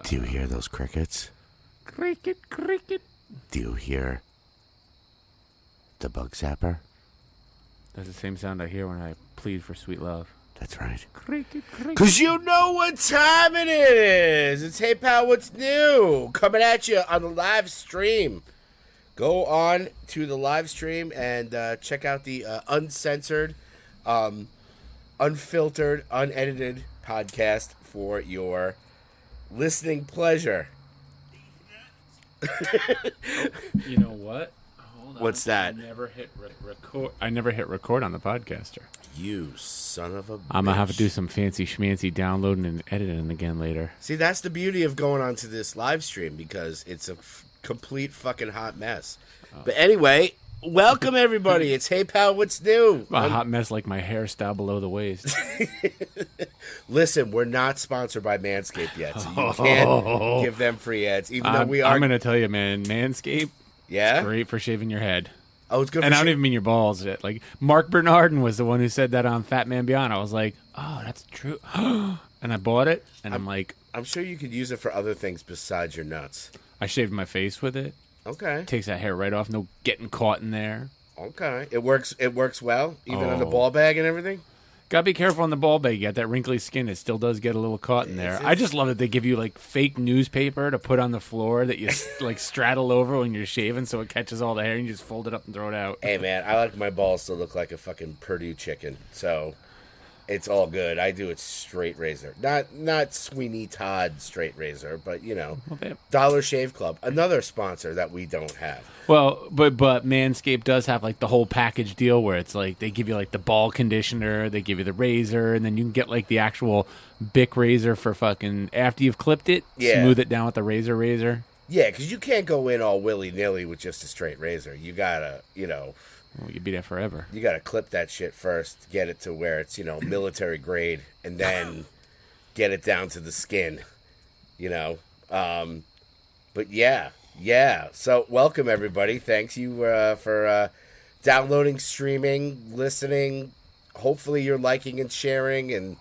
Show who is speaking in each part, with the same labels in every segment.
Speaker 1: Do you hear those crickets?
Speaker 2: Cricket, cricket.
Speaker 1: Do you hear the bug zapper?
Speaker 2: That's the same sound I hear when I plead for sweet love.
Speaker 1: That's right.
Speaker 2: Cricket, cricket.
Speaker 1: Because you know what time it is. It's Hey Pal, What's New? Coming at you on the live stream. Go on to the live stream and check out the uncensored, unfiltered, unedited podcast for your listening pleasure.
Speaker 2: You know what? Hold on.
Speaker 1: What's that?
Speaker 2: I never hit record. I never hit record on the podcaster.
Speaker 1: You son of a bitch.
Speaker 2: I'm gonna have to do some fancy schmancy downloading and editing again later.
Speaker 1: See, that's the beauty of going on to this live stream because it's a complete fucking hot mess. But anyway, welcome everybody. It's Hey Pal, What's New?
Speaker 2: A hot mess like my hairstyle below the waist.
Speaker 1: Listen, we're not sponsored by Manscaped yet, so you can't give them free ads, even though we are.
Speaker 2: I'm gonna tell you, man, Manscaped.
Speaker 1: Yeah,
Speaker 2: great for shaving your head.
Speaker 1: Oh, it's good.
Speaker 2: And I don't even mean your balls. Like Mark Bernardin was the one who said that on Fat Man Beyond. I was like, oh, that's true. And I bought it, and I'm like,
Speaker 1: I'm sure you could use it for other things besides your nuts.
Speaker 2: I shaved my face with it.
Speaker 1: Okay.
Speaker 2: Takes that hair right off. No getting caught in there.
Speaker 1: Okay. It works well, even on the ball bag and everything.
Speaker 2: Gotta be careful on the ball bag. You got that wrinkly skin. It still does get a little caught in there. I just love that they give you like fake newspaper to put on the floor that you like straddle over when you're shaving, so it catches all the hair and you just fold it up and throw it out.
Speaker 1: Hey man, I like my balls to look like a fucking Purdue chicken, so it's all good. I do it straight razor, not Sweeney Todd straight razor, but you know, Dollar Shave Club, another sponsor that we don't have.
Speaker 2: Well, but Manscaped does have like the whole package deal where it's like they give you like the ball conditioner, they give you the razor, and then you can get like the actual Bic razor for fucking after you've clipped it, smooth it down with the razor.
Speaker 1: Yeah, because you can't go in all willy-nilly with just a straight razor. You gotta, you know.
Speaker 2: Well, you'd be there forever.
Speaker 1: You gotta clip that shit first, get it to where it's, you know, military grade, and then get it down to the skin, you know. But yeah. So welcome everybody. Thanks you for downloading, streaming, listening. Hopefully you're liking and sharing and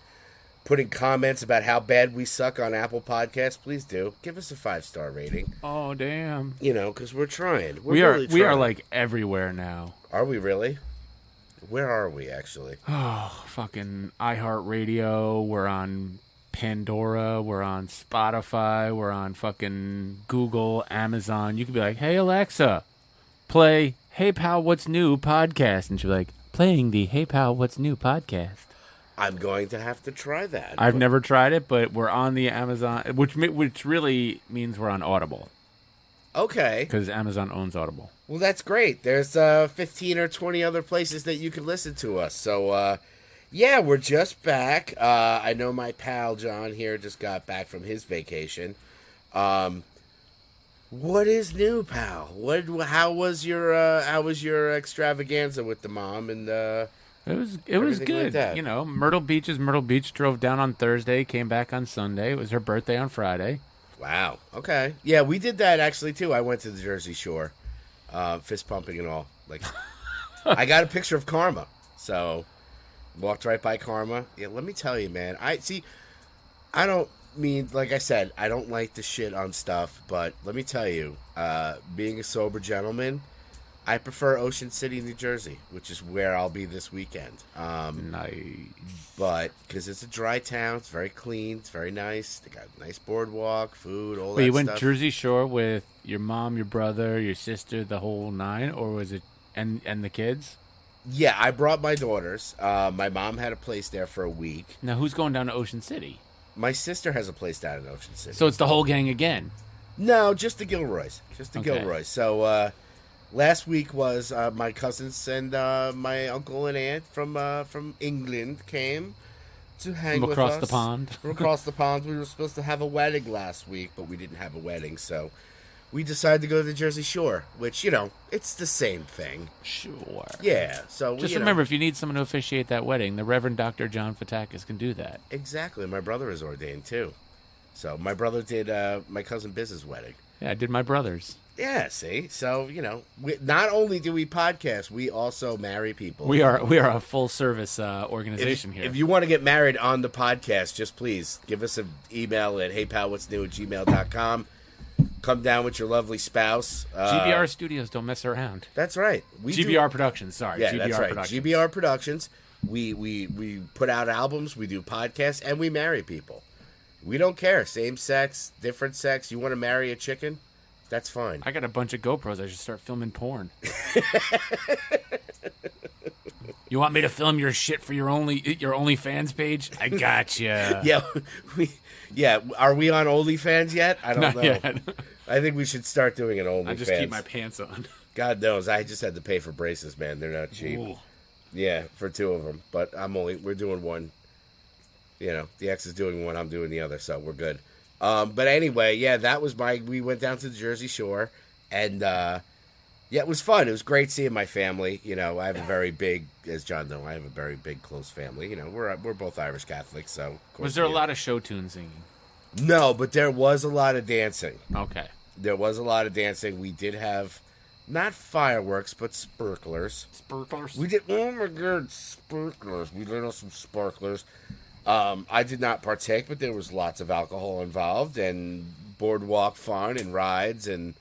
Speaker 1: putting comments about how bad we suck on Apple Podcasts. Please do. Give us a 5-star rating.
Speaker 2: Oh, damn.
Speaker 1: You know, because we're trying.
Speaker 2: We are like everywhere now.
Speaker 1: Are we really? Where are we, actually?
Speaker 2: Oh, fucking iHeartRadio. We're on Pandora. We're on Spotify. We're on fucking Google, Amazon. You could be like, hey, Alexa, play Hey Pal, What's New podcast. And she'll be like, playing the Hey Pal, What's New podcast.
Speaker 1: I'm going to have to try that.
Speaker 2: I've never tried it, but we're on the Amazon, which really means we're on Audible.
Speaker 1: Okay.
Speaker 2: Because Amazon owns Audible.
Speaker 1: Well, that's great. There's 15 or 20 other places that you can listen to us. So, yeah, we're just back. I know my pal John here just got back from his vacation. What is new, pal? How was your extravaganza with the mom and
Speaker 2: It was good.
Speaker 1: Like
Speaker 2: you know, Myrtle Beach is Myrtle Beach. Drove down on Thursday, came back on Sunday. It was her birthday on Friday.
Speaker 1: Wow. Okay. Yeah, we did that actually too. I went to the Jersey Shore, fist pumping and all. Like, I got a picture of Karma, so walked right by Karma. Yeah, let me tell you, man. I don't mean, like I said, I don't like to shit on stuff, but let me tell you, being a sober gentleman, I prefer Ocean City, New Jersey, which is where I'll be this weekend.
Speaker 2: Nice.
Speaker 1: But because it's a dry town, it's very clean, it's very nice. They got a nice boardwalk, food, all that stuff.
Speaker 2: You went Jersey Shore with your mom, your brother, your sister, the whole nine, or was it and the kids?
Speaker 1: Yeah, I brought my daughters. My mom had a place there for a week.
Speaker 2: Now, who's going down to Ocean City?
Speaker 1: My sister has a place down in Ocean City.
Speaker 2: So it's the whole gang again?
Speaker 1: No, just the Gilroys. Gilroys. So, last week was my cousins and my uncle and aunt from England came to hang with us.
Speaker 2: From across the pond?
Speaker 1: From across the pond. We were supposed to have a wedding last week, but we didn't have a wedding, so we decided to go to the Jersey Shore, which, you know, it's the same thing.
Speaker 2: Sure.
Speaker 1: Yeah. So
Speaker 2: just remember, if you need someone to officiate that wedding, the Reverend Dr. John Fatakis can do that.
Speaker 1: Exactly. My brother is ordained, too. So my brother did my cousin Biz's wedding.
Speaker 2: Yeah, I did my brother's.
Speaker 1: Yeah, see? So, not only do we podcast, we also marry people.
Speaker 2: We are a full service organization here.
Speaker 1: If you want to get married on the podcast, just please give us an email at heypal.what's new@gmail.com. Come down with your lovely spouse.
Speaker 2: GBR Studios don't mess around.
Speaker 1: That's right.
Speaker 2: GBR Productions, sorry.
Speaker 1: Yeah,
Speaker 2: GBR
Speaker 1: that's right.
Speaker 2: Productions.
Speaker 1: GBR Productions. We put out albums, we do podcasts, and we marry people. We don't care. Same sex, different sex. You want to marry a chicken? That's fine.
Speaker 2: I got a bunch of GoPros. I should start filming porn. You want me to film your shit for your OnlyFans page? I gotcha.
Speaker 1: Yeah. Are we on OnlyFans yet? I don't
Speaker 2: Not
Speaker 1: know.
Speaker 2: yet.
Speaker 1: I think we should start doing an OnlyFans.
Speaker 2: I just keep my pants on.
Speaker 1: God knows. I just had to pay for braces, man. They're not cheap.
Speaker 2: Ooh.
Speaker 1: Yeah, for 2 of them. But we're doing one. The ex is doing one. I'm doing the other. So we're good. But anyway, yeah, that was we went down to the Jersey Shore, and it was fun. It was great seeing my family. I have a very big, as John knows, I have a very big, close family. We're both Irish Catholics, so. Of course
Speaker 2: Was there a lot of show tune singing?
Speaker 1: No, but there was a lot of dancing.
Speaker 2: Okay.
Speaker 1: There was a lot of dancing. We did have, not fireworks, but sparklers.
Speaker 2: Sparklers?
Speaker 1: We did, oh my God, sparklers. We lit off some sparklers. I did not partake, but there was lots of alcohol involved and boardwalk fun and rides and.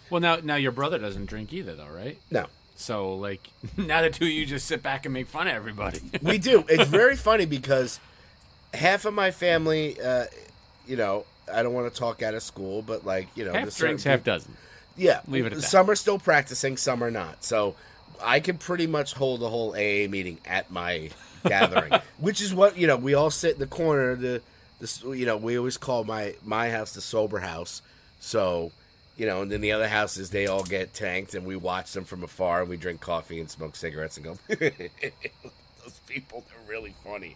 Speaker 2: Well, now your brother doesn't drink either, though, right?
Speaker 1: No.
Speaker 2: So, now the two of you just sit back and make fun of everybody.
Speaker 1: We do. It's very funny because half of my family, I don't want to talk out of school, but
Speaker 2: half drinks, half doesn't.
Speaker 1: Yeah.
Speaker 2: Leave it at that.
Speaker 1: Some are still practicing, some are not. So I can pretty much hold a whole AA meeting at my gathering, which is what we all sit in the corner. We always call my house the sober house. So and then the other houses they all get tanked, and we watch them from afar. And we drink coffee and smoke cigarettes and go. Those people, they're really funny.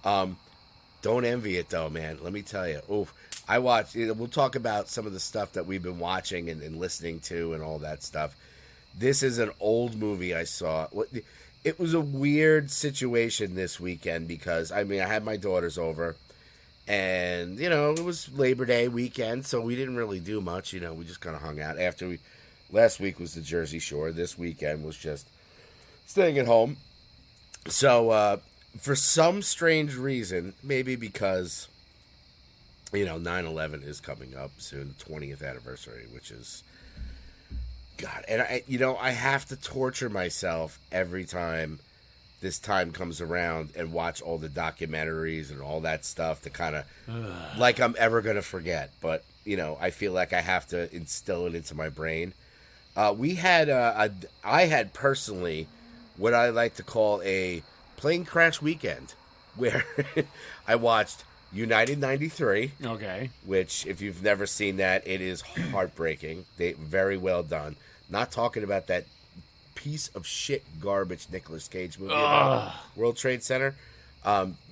Speaker 1: Don't envy it though, man. Let me tell you. Oof. I watch. We'll talk about some of the stuff that we've been watching and listening to and all that stuff. This is an old movie I saw. It was a weird situation this weekend because, I had my daughters over, and, it was Labor Day weekend, so we didn't really do much. We just kind of hung out. Last week was the Jersey Shore. This weekend was just staying at home. So, for some strange reason, maybe because, 9/11 is coming up soon, the 20th anniversary, which is... God, and I have to torture myself every time this time comes around and watch all the documentaries and all that stuff to kind of like I'm ever going to forget. But, I feel like I have to instill it into my brain. I had personally what I like to call a plane crash weekend where I watched United 93.
Speaker 2: Okay.
Speaker 1: Which, if you've never seen that, it is heartbreaking. Very well done. Not talking about that piece of shit garbage Nicolas Cage movie about World Trade Center.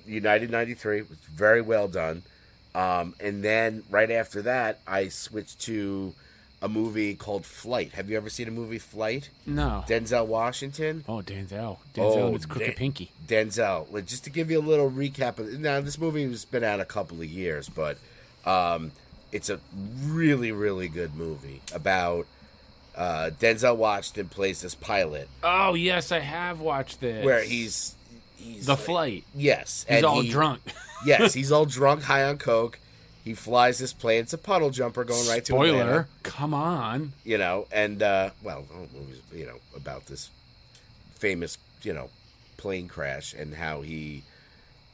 Speaker 1: United 93 was very well done. And then right after that, I switched to a movie called Flight. Have you ever seen a movie Flight?
Speaker 2: No.
Speaker 1: Denzel Washington.
Speaker 2: Oh, Denzel and his crooked pinky.
Speaker 1: Denzel. Just to give you a little recap of now, this movie has been out a couple of years, but it's a really, really good movie about Denzel Washington plays this pilot.
Speaker 2: Oh yes, I have watched this.
Speaker 1: Where he's
Speaker 2: the flight.
Speaker 1: Yes,
Speaker 2: he's all drunk.
Speaker 1: Yes, he's all drunk, high on coke. He flies this plane. It's a puddle jumper going right to Atlanta.
Speaker 2: Spoiler. Come on.
Speaker 1: And the whole movie's about this famous plane crash and how he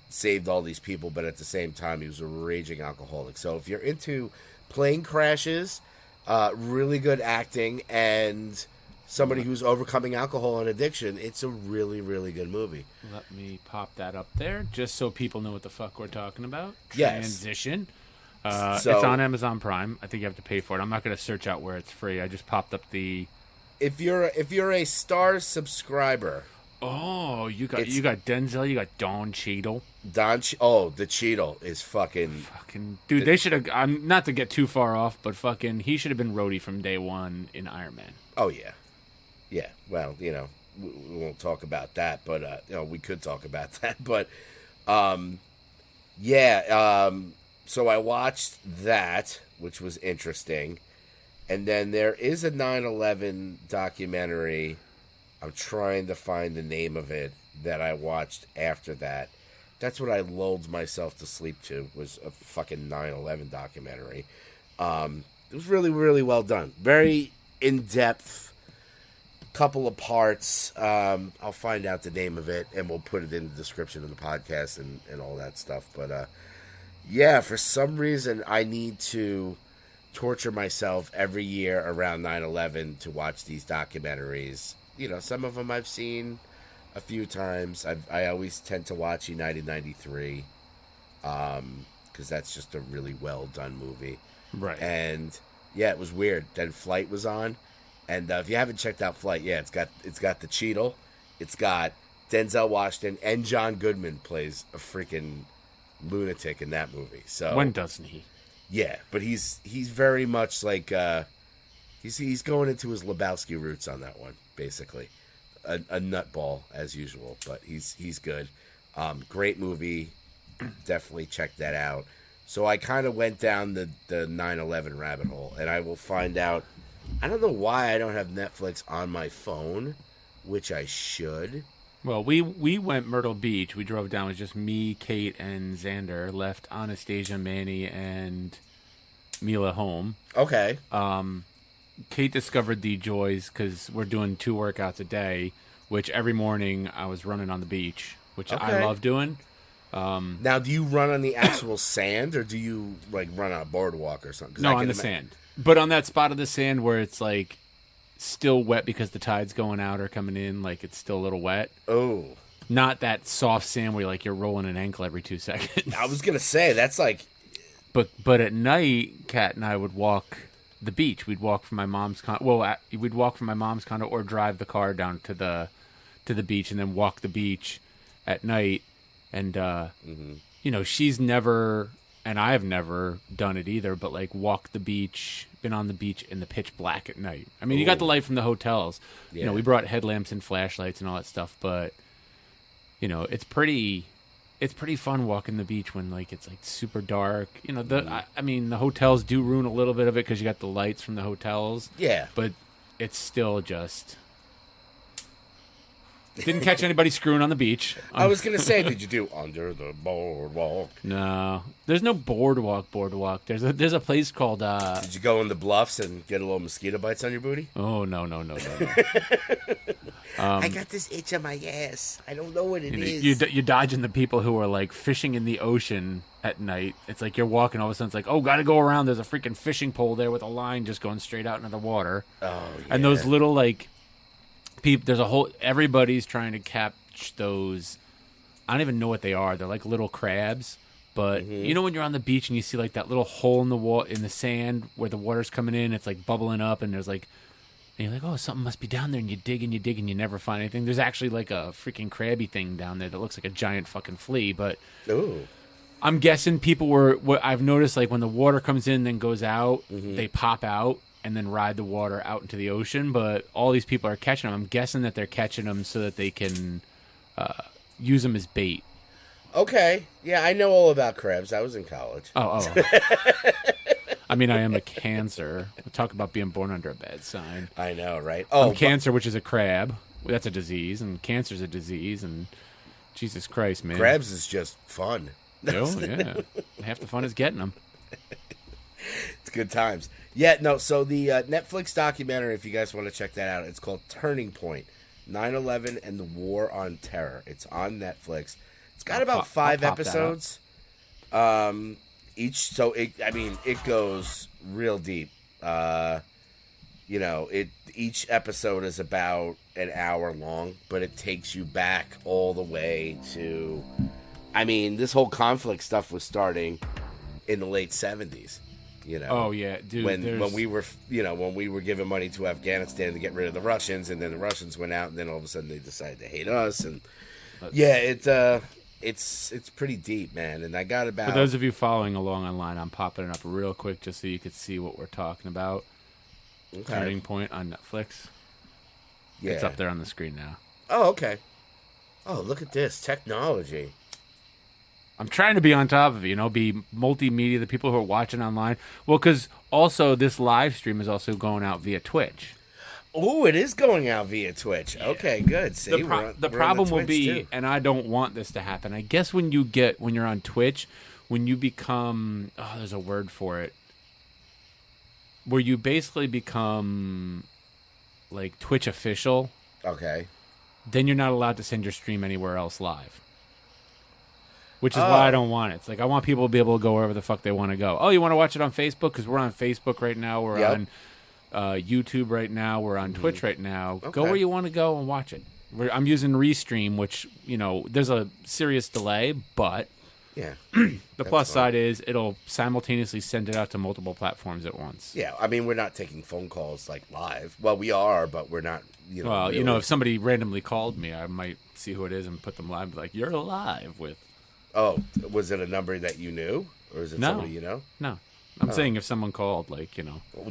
Speaker 1: saved all these people, but at the same time he was a raging alcoholic. So if you're into plane crashes, really good acting, and somebody who's overcoming alcohol and addiction, it's a really, really good movie.
Speaker 2: Let me pop that up there just so people know what the fuck we're talking about.
Speaker 1: Yes.
Speaker 2: Transition. It's on Amazon Prime. I think you have to pay for it. I'm not going to search out where it's free. I just popped up the...
Speaker 1: If you're a Star subscriber...
Speaker 2: Oh, you got Denzel, you got Don Cheadle.
Speaker 1: The Cheadle is fucking
Speaker 2: dude. They should have. Not to get too far off, but he should have been Rhodey from day one in Iron Man.
Speaker 1: Oh yeah. Well, we won't talk about that, but we could talk about that, but So I watched that, which was interesting, And then there is a 9/11 documentary. I'm trying to find the name of it that I watched after that. That's what I lulled myself to sleep to, was a fucking 9/11 documentary. It was really, really well done. Very in-depth, couple of parts. I'll find out the name of it, and we'll put it in the description of the podcast and all that stuff. But, yeah, for some reason, I need to torture myself every year around 9/11 to watch these documentaries. You know, some of them I've seen a few times. I always tend to watch United 93 because that's just a really well done movie.
Speaker 2: Right.
Speaker 1: And yeah, it was weird. Then Flight was on, and if you haven't checked out Flight, yeah, it's got the Cheadle, it's got Denzel Washington, and John Goodman plays a freaking lunatic in that movie. So
Speaker 2: when doesn't he?
Speaker 1: Yeah, but he's very much like he's going into his Lebowski roots on that one, basically. A nutball as usual, but he's good. Great movie. Definitely check that out. So I kind of went down the 9/11 rabbit hole, and I will find out. I don't know why I don't have Netflix on my phone, which I should.
Speaker 2: Well, we went Myrtle Beach. We drove down. It was just me, Kate, and Xander. Left Anastasia, Manny, and Mila home.
Speaker 1: Okay.
Speaker 2: Kate discovered the joys because we're doing 2 workouts a day, which every morning I was running on the beach, which I love doing.
Speaker 1: Now, do you run on the actual sand, or do you like run on a boardwalk or something?
Speaker 2: No, on the sand. But on that spot of the sand where it's like still wet because the tide's going out or coming in, like it's still a little wet.
Speaker 1: Oh.
Speaker 2: Not that soft sand where you're rolling an ankle every 2 seconds.
Speaker 1: I was gonna say that's like.
Speaker 2: But at night, Kat and I would walk the beach. We'd walk from my mom's we'd walk from my mom's condo or drive the car down to the beach and then walk the beach at night. And you know, she's never, and I've never done it either, but like walk the beach, been on the beach in the pitch black at night. I mean, you got the light from the hotels. Yeah. You know, we brought headlamps and flashlights and all that stuff, but you know, it's pretty fun walking the beach when like it's like super dark. You know, I mean, the hotels do ruin a little bit of it because you got the lights from the hotels.
Speaker 1: Yeah,
Speaker 2: but it's still just. Didn't catch anybody screwing on the beach.
Speaker 1: I was gonna say, did you do under the boardwalk?
Speaker 2: No, there's no boardwalk. There's a place called.
Speaker 1: Did you go in the bluffs and get a little mosquito bites on your booty?
Speaker 2: Oh no.
Speaker 1: I got this itch on my ass. I don't know what it is.
Speaker 2: You're dodging the people who are like fishing in the ocean at night. It's like you're walking, all of a sudden it's like, oh, gotta go around. There's a freaking fishing pole there with a line just going straight out into the water.
Speaker 1: Oh yeah.
Speaker 2: And those little like. There's everybody's trying to catch those. I don't even know what they are. They're like little crabs, but you know when you're on the beach and you see like that little hole in the sand where the water's coming in, it's like bubbling up, and there's like, and you're like, oh, something must be down there, and you dig and you never find anything. There's actually like a freaking crabby thing down there that looks like a giant fucking flea, but I'm guessing people what I've noticed, like when the water comes in then goes out, they pop out and then ride the water out into the ocean, but all these people are catching them. I'm guessing that they're catching them so that they can use them as bait.
Speaker 1: Okay. Yeah, I know all about crabs. I was in college.
Speaker 2: Oh. I mean, I am a Cancer. We'll talk about being born under a bad sign.
Speaker 1: I know, right?
Speaker 2: I'm Cancer, which is a crab. That's a disease, and Cancer's a disease, and Jesus Christ, man.
Speaker 1: Crabs is just fun.
Speaker 2: Oh, yeah. Half the fun is getting them.
Speaker 1: It's good times. Yeah, no, so the Netflix documentary, if you guys want to check that out, it's called Turning Point, 9/11 and the War on Terror. It's on Netflix. It's got about 5 episodes. It goes real deep. You know, each episode is about an hour long, but it takes you back all the way to, I mean, this whole conflict stuff was starting in the late 70s. You know,
Speaker 2: oh yeah, dude.
Speaker 1: When we were giving money to Afghanistan to get rid of the Russians, and then the Russians went out, and then all of a sudden they decided to hate us, and it's pretty deep, man. And I got about,
Speaker 2: for those of you following along online, I'm popping it up real quick just so you could see what we're talking about. Okay. Turning Point on Netflix. Yeah, it's up there on the screen now.
Speaker 1: Oh, okay. Oh, look at this technology.
Speaker 2: I'm trying to be on top of it, be multimedia, the people who are watching online. Well, because also this live stream is also going out via Twitch.
Speaker 1: Oh, it is going out via Twitch. Yeah. Okay, good. See,
Speaker 2: the problem will be, too. And I don't want this to happen. I guess when you're on Twitch, when you become, there's a word for it, where you basically become like Twitch official.
Speaker 1: Okay.
Speaker 2: Then you're not allowed to send your stream anywhere else live. Which is why I don't want it. It's like I want people to be able to go wherever the fuck they want to go. Oh, you want to watch it on Facebook? Because we're on Facebook right now. We're on YouTube right now. We're on Twitch right now. Okay. Go where you want to go and watch it. I'm using Restream, which, there's a serious delay, but the plus side is it'll simultaneously send it out to multiple platforms at once.
Speaker 1: Yeah, I mean, we're not taking phone calls like live. Well, we are, but we're not,
Speaker 2: Well, really. If somebody randomly called me, I might see who it is and put them live. Be like, you're live with...
Speaker 1: Oh, was it a number that you knew? Or is it somebody you know?
Speaker 2: No. I'm saying if someone called, Well,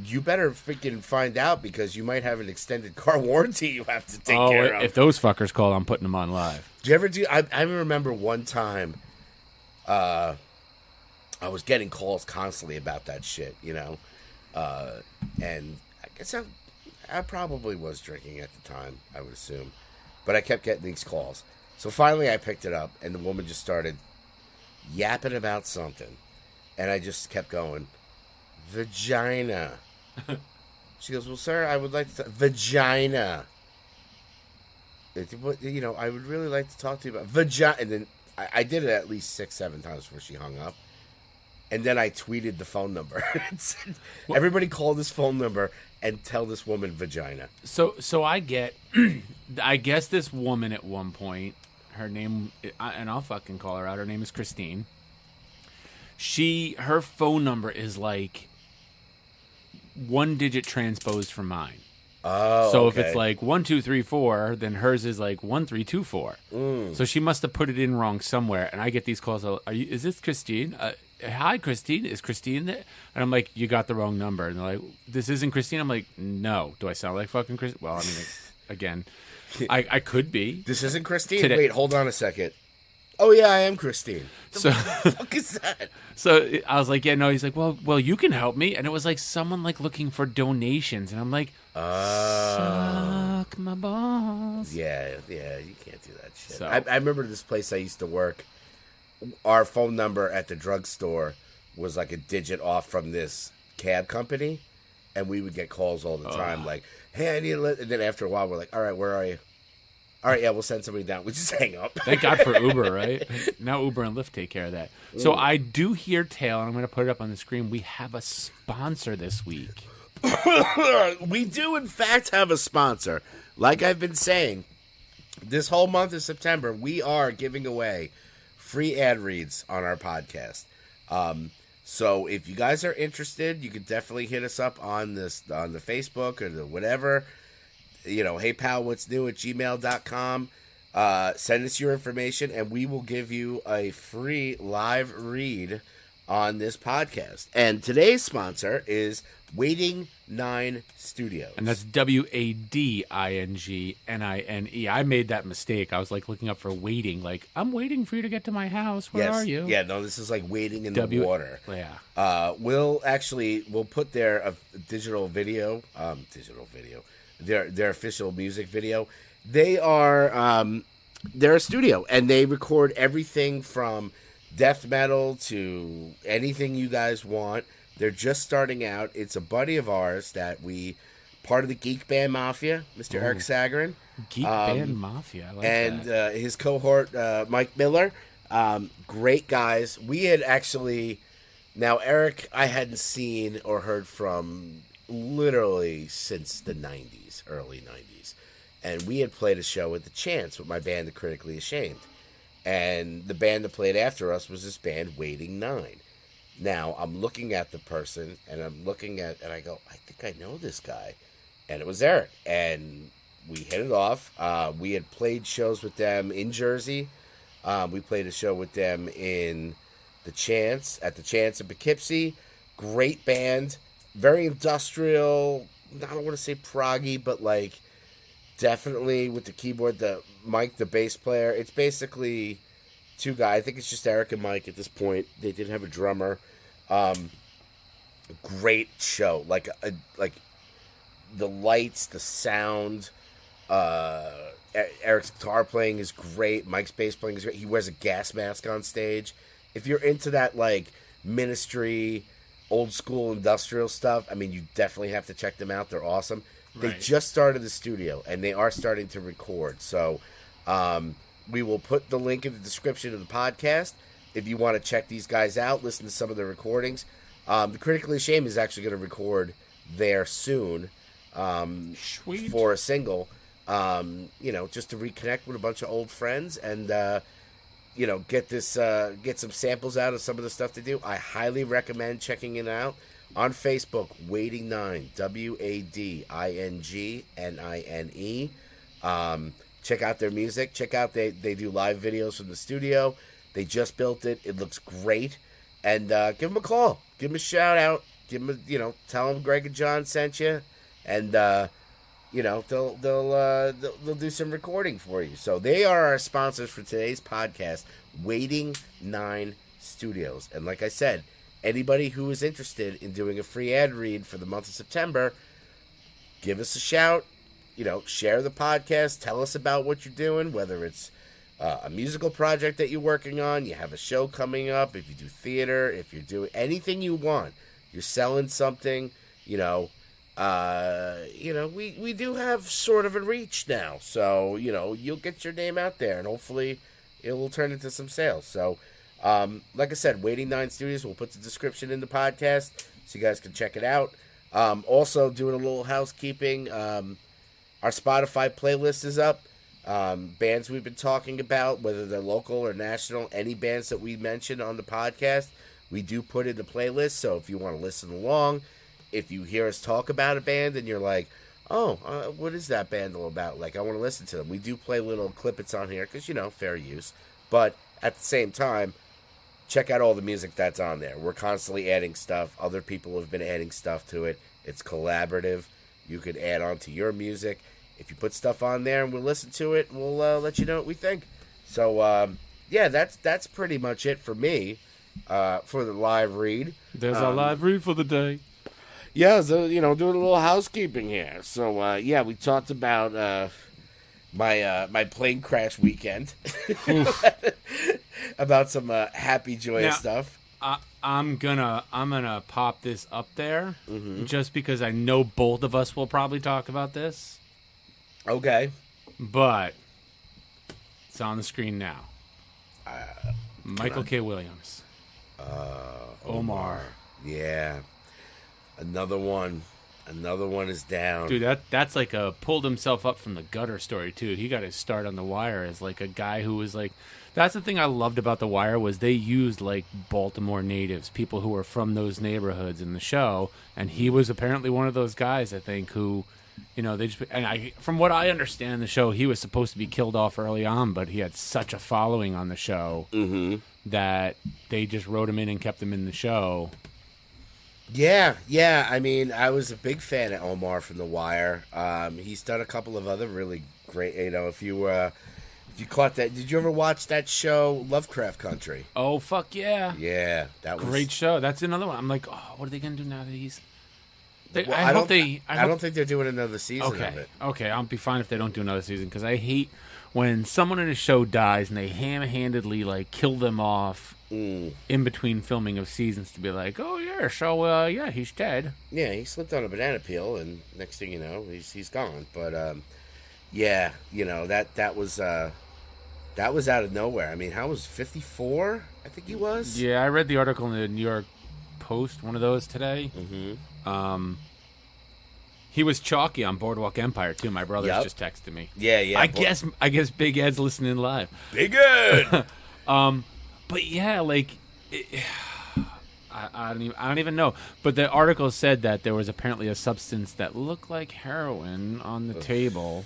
Speaker 1: you better freaking find out because you might have an extended car warranty you have to take care of.
Speaker 2: If those fuckers call, I'm putting them on live.
Speaker 1: Do you ever do... I remember one time, I was getting calls constantly about that shit, and I guess I probably was drinking at the time, I would assume. But I kept getting these calls. So finally I picked it up, and the woman just started yapping about something. And I just kept going, vagina. She goes, well, sir, I would like to... Vagina. I would really like to talk to you about... Vagina. And then I did it at least 6-7 times before she hung up. And then I tweeted the phone number. Everybody call this phone number and tell this woman vagina.
Speaker 2: So I get... I guess this woman at one point, her name... And I'll fucking call her out. Her name is Christine. Her phone number is like 1 digit transposed from mine.
Speaker 1: Oh,
Speaker 2: so
Speaker 1: okay.
Speaker 2: if it's like 1, 2, 3, 4, then hers is like 1, 3, 2, 4. So she must have put it in wrong somewhere. And I get these calls. Is this Christine? Hi, Christine. Is Christine there? And I'm like, you got the wrong number. And they're like, this isn't Christine. I'm like, no. Do I sound like fucking Christine? Well, I mean, again, I could be.
Speaker 1: This isn't Christine. Wait, hold on a second. Oh, yeah, I am Christine. What the fuck is that?
Speaker 2: So I was like, yeah, no. He's like, well, you can help me. And it was like someone like looking for donations. And I'm like, suck my balls.
Speaker 1: Yeah, you can't do that shit. So, I remember this place I used to work. Our phone number at the drugstore was like a digit off from this cab company. And we would get calls all the time like, hey, I need a lift. And then after a while, we're like, all right, where are you? All right, yeah, we'll send somebody down. We just hang up.
Speaker 2: Thank God for Uber, right? Now Uber and Lyft take care of that. So I do hear tale, and I'm going to put it up on the screen. We have a sponsor this week.
Speaker 1: We do, in fact, have a sponsor. Like I've been saying, this whole month of September, we are giving away free ad reads on our podcast. So if you guys are interested, you can definitely hit us up on the Facebook or the whatever. Hey pal, what's new at gmail.com. Send us your information and we will give you a free live read on this podcast. And today's sponsor is Waiting 9 Studios.
Speaker 2: And that's WADINGNINE. I made that mistake. I was like looking up for waiting. Like, I'm waiting for you to get to my house. Where are you?
Speaker 1: Yeah, no, this is like waiting in the water.
Speaker 2: Yeah.
Speaker 1: We'll put their digital video, their official music video. They are they're a studio and they record everything from death metal to anything you guys want. They're just starting out. It's a buddy of ours that part of the Geek Band Mafia, Mr. Eric Sagarin.
Speaker 2: Geek Band Mafia, I like
Speaker 1: and
Speaker 2: that.
Speaker 1: And his cohort, Mike Miller. Great guys. We had actually, now Eric I hadn't seen or heard from literally since the 90s, early 90s. And we had played a show at the Chance with my band, The Critically Ashamed. And the band that played after us was this band, Waiting 9. Now, I'm looking at the person, and and I go, I think I know this guy. And it was Eric. And we hit it off. We had played shows with them in Jersey. We played a show with them in at the Chance in Poughkeepsie. Great band. Very industrial. I don't want to say proggy, but like definitely with the keyboard, the Mike, the bass player. It's basically two guys. I think it's just Eric and Mike at this point. They did have a drummer. Great show. Like the lights, the sound. Eric's guitar playing is great. Mike's bass playing is great. He wears a gas mask on stage. If you're into that like Ministry, old school industrial stuff, I mean, you definitely have to check them out. They're awesome. They just started the studio, and they are starting to record. So we will put the link in the description of the podcast if you want to check these guys out, listen to some of their recordings. The Critically Ashamed is actually going to record there soon
Speaker 2: Sweet.
Speaker 1: for a single, just to reconnect with a bunch of old friends and, get some samples out of some of the stuff they do. I highly recommend checking it out on Facebook, Wading9, WADINGNINE. Check out their music. Check out they do live videos from the studio. They just built it. It looks great. And give them a call. Give them a shout out. Give them tell them Greg and John sent you. And they'll do some recording for you. So they are our sponsors for today's podcast, Wading9 Studios. And like I said, anybody who is interested in doing a free ad read for the month of September, give us a shout. Share the podcast. Tell us about what you're doing, whether it's a musical project that you're working on, you have a show coming up, if you do theater, if you're doing anything you want, you're selling something, we do have sort of a reach now. So, you'll get your name out there, and hopefully it will turn into some sales. So, like I said, Wading9 Studios, we'll put the description in the podcast so you guys can check it out. Also, doing a little housekeeping, our Spotify playlist is up. Bands we've been talking about, whether they're local or national, any bands that we mentioned on the podcast, we do put in the playlist. So if you want to listen along, if you hear us talk about a band and you're like, what is that band all about? Like, I want to listen to them. We do play little clippets on here because, fair use. But at the same time, check out all the music that's on there. We're constantly adding stuff. Other people have been adding stuff to it. It's collaborative. You could add on to your music. If you put stuff on there and we'll listen to it, we'll let you know what we think. So, that's pretty much it for me for the live read.
Speaker 2: There's our live read for the day.
Speaker 1: Yeah, so, doing a little housekeeping here. So, we talked about my plane crash weekend. About some happy, joyous stuff.
Speaker 2: I'm gonna pop this up there just because I know both of us will probably talk about this.
Speaker 1: Okay.
Speaker 2: But it's on the screen now. Michael K. Williams. Omar.
Speaker 1: Yeah. Another one is down.
Speaker 2: Dude, that's like a pulled himself up from the gutter story, too. He got his start on The Wire as like a guy who was like... That's the thing I loved about The Wire was they used like Baltimore natives, people who were from those neighborhoods in the show. And he was apparently one of those guys, I think, who... they just from what I understand the show, he was supposed to be killed off early on, but he had such a following on the show that they just wrote him in and kept him in the show.
Speaker 1: Yeah. I mean, I was a big fan of Omar from The Wire. He's done a couple of other really great. If you caught that, did you ever watch that show Lovecraft Country?
Speaker 2: Oh fuck yeah!
Speaker 1: Yeah, that was
Speaker 2: great show. That's another one. I'm like, what are they gonna do now that he's?
Speaker 1: I don't think they're doing another season of it.
Speaker 2: Okay, I'll be fine if they don't do another season because I hate when someone in a show dies and they ham-handedly like kill them off in between filming of seasons to be like, oh yeah, so he's dead.
Speaker 1: Yeah, he slipped on a banana peel and next thing you know, he's gone. But that was out of nowhere. I mean, how was 54? I think he was.
Speaker 2: Yeah, I read the article in the New York Post, one of those today. He was chalky on Boardwalk Empire too. My brother's just texted me.
Speaker 1: Yeah.
Speaker 2: I guess Big Ed's listening live.
Speaker 1: Big Ed.
Speaker 2: But yeah, like I don't even know. But the article said that there was apparently a substance that looked like heroin on the table.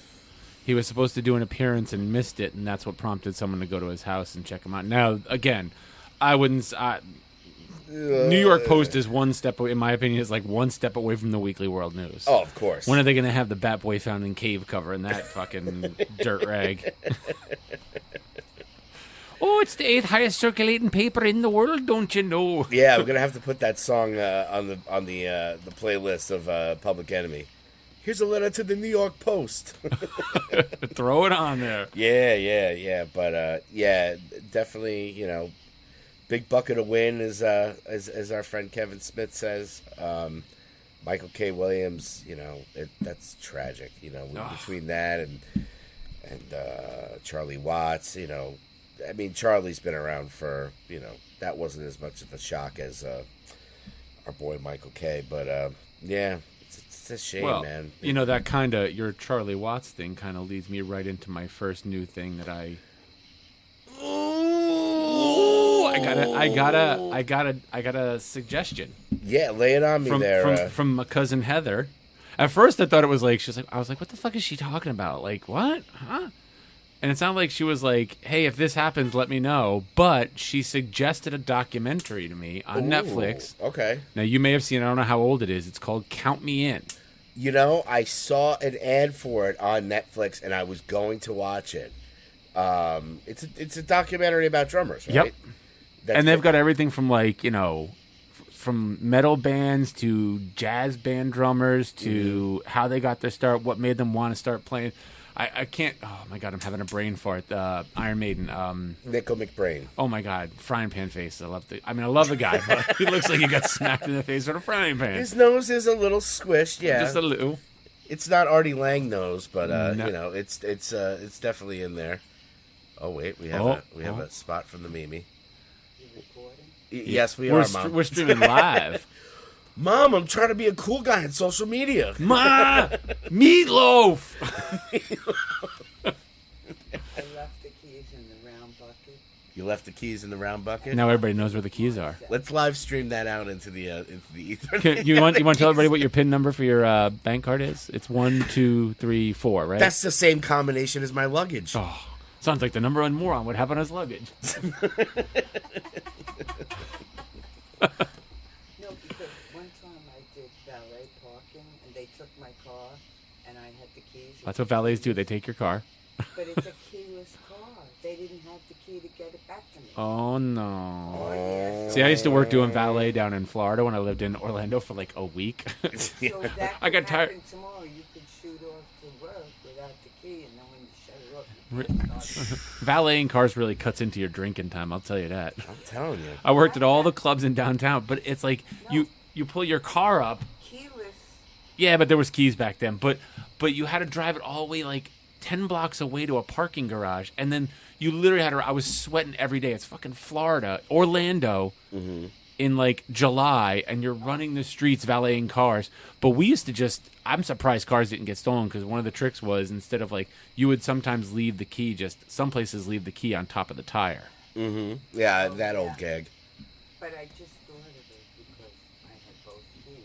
Speaker 2: He was supposed to do an appearance and missed it, and that's what prompted someone to go to his house and check him out. Now, again, I wouldn't. New York Post is one step away, in my opinion, is like one step away from the Weekly World News.
Speaker 1: Oh, of course.
Speaker 2: When are they going to have the Bat Boy found in cave cover and that fucking dirt rag? Oh, it's the 8th highest circulating paper in the world, don't you know?
Speaker 1: Yeah, we're gonna have to put that song on the playlist of Public Enemy. Here's a letter to the New York Post.
Speaker 2: Throw it on there.
Speaker 1: Yeah. But yeah, definitely. Big bucket of win, as our friend Kevin Smith says. Michael K. Williams, that's tragic. Between that and Charlie Watts, I mean, Charlie's been around for, that wasn't as much of a shock as our boy Michael K. But yeah, it's a shame, man.
Speaker 2: That kind of your Charlie Watts thing kind of leads me right into my first new thing that I. I got a suggestion.
Speaker 1: Yeah, lay it on me
Speaker 2: from my cousin Heather. At first, I thought it was like I was like, what the fuck is she talking about? Like, what? Huh? And it sounded like she was like, hey, if this happens, let me know. But she suggested a documentary to me on Netflix.
Speaker 1: Okay.
Speaker 2: Now, you may have seen it. I don't know how old it is. It's called Count Me In.
Speaker 1: I saw an ad for it on Netflix, and I was going to watch it. It's a documentary about drummers, right?
Speaker 2: Yep. And they've got everything from from metal bands to jazz band drummers to how they got their start, what made them want to start playing. I can't. Oh my god, I'm having a brain fart. Iron Maiden.
Speaker 1: Nico McBrain.
Speaker 2: Oh my god, frying pan face. I love the guy, but he looks like he got smacked in the face with a frying pan.
Speaker 1: His nose is a little squished, yeah,
Speaker 2: just a little.
Speaker 1: It's not Artie Lang nose, but no. It's definitely in there. Oh wait, we have a spot from the Mimi. Yes, we are, Mom.
Speaker 2: We're streaming live.
Speaker 1: Mom, I'm trying to be a cool guy on social media.
Speaker 2: Ma, meatloaf.
Speaker 3: I left the keys in the round bucket.
Speaker 1: You left the keys in the round bucket?
Speaker 2: Now everybody knows where the keys are.
Speaker 1: Let's live stream that out into the ether.
Speaker 2: You want to tell everybody what your PIN number for your bank card is? It's 1, 2, 3, 4, right?
Speaker 1: That's the same combination as my luggage.
Speaker 2: Oh, sounds like the number one moron would have on his luggage.
Speaker 3: No, because one time I did valet parking and they took my car and I had the keys.
Speaker 2: That's what valets do. They take your car.
Speaker 3: But it's a keyless car. They didn't have the key to get it back to me.
Speaker 2: Oh, no.
Speaker 3: Oh, yeah.
Speaker 2: See, I used to work doing valet down in Florida when I lived in Orlando for like a week.
Speaker 3: So that
Speaker 2: I got tired.
Speaker 3: tomorrow. You could shoot off to work without the key, and then when you shut it off, you
Speaker 2: Valeting cars really cuts into your drinking time, I'll tell you that.
Speaker 1: I'm telling you.
Speaker 2: I worked at all the clubs in downtown, but it's like you pull your car up.
Speaker 3: keyless.
Speaker 2: Yeah, but there was keys back then. But you had to drive it all the way like 10 blocks away to a parking garage, and then you literally had to. I was sweating every day. It's fucking Florida, Orlando, in like July, and you're running the streets valeting cars. But we used to just. I'm surprised cars didn't get stolen, because one of the tricks was, instead of like, you would sometimes leave the key. Just some places leave the key on top of the tire.
Speaker 1: Yeah, that old gag.
Speaker 3: But I just thought of it because I had both keys.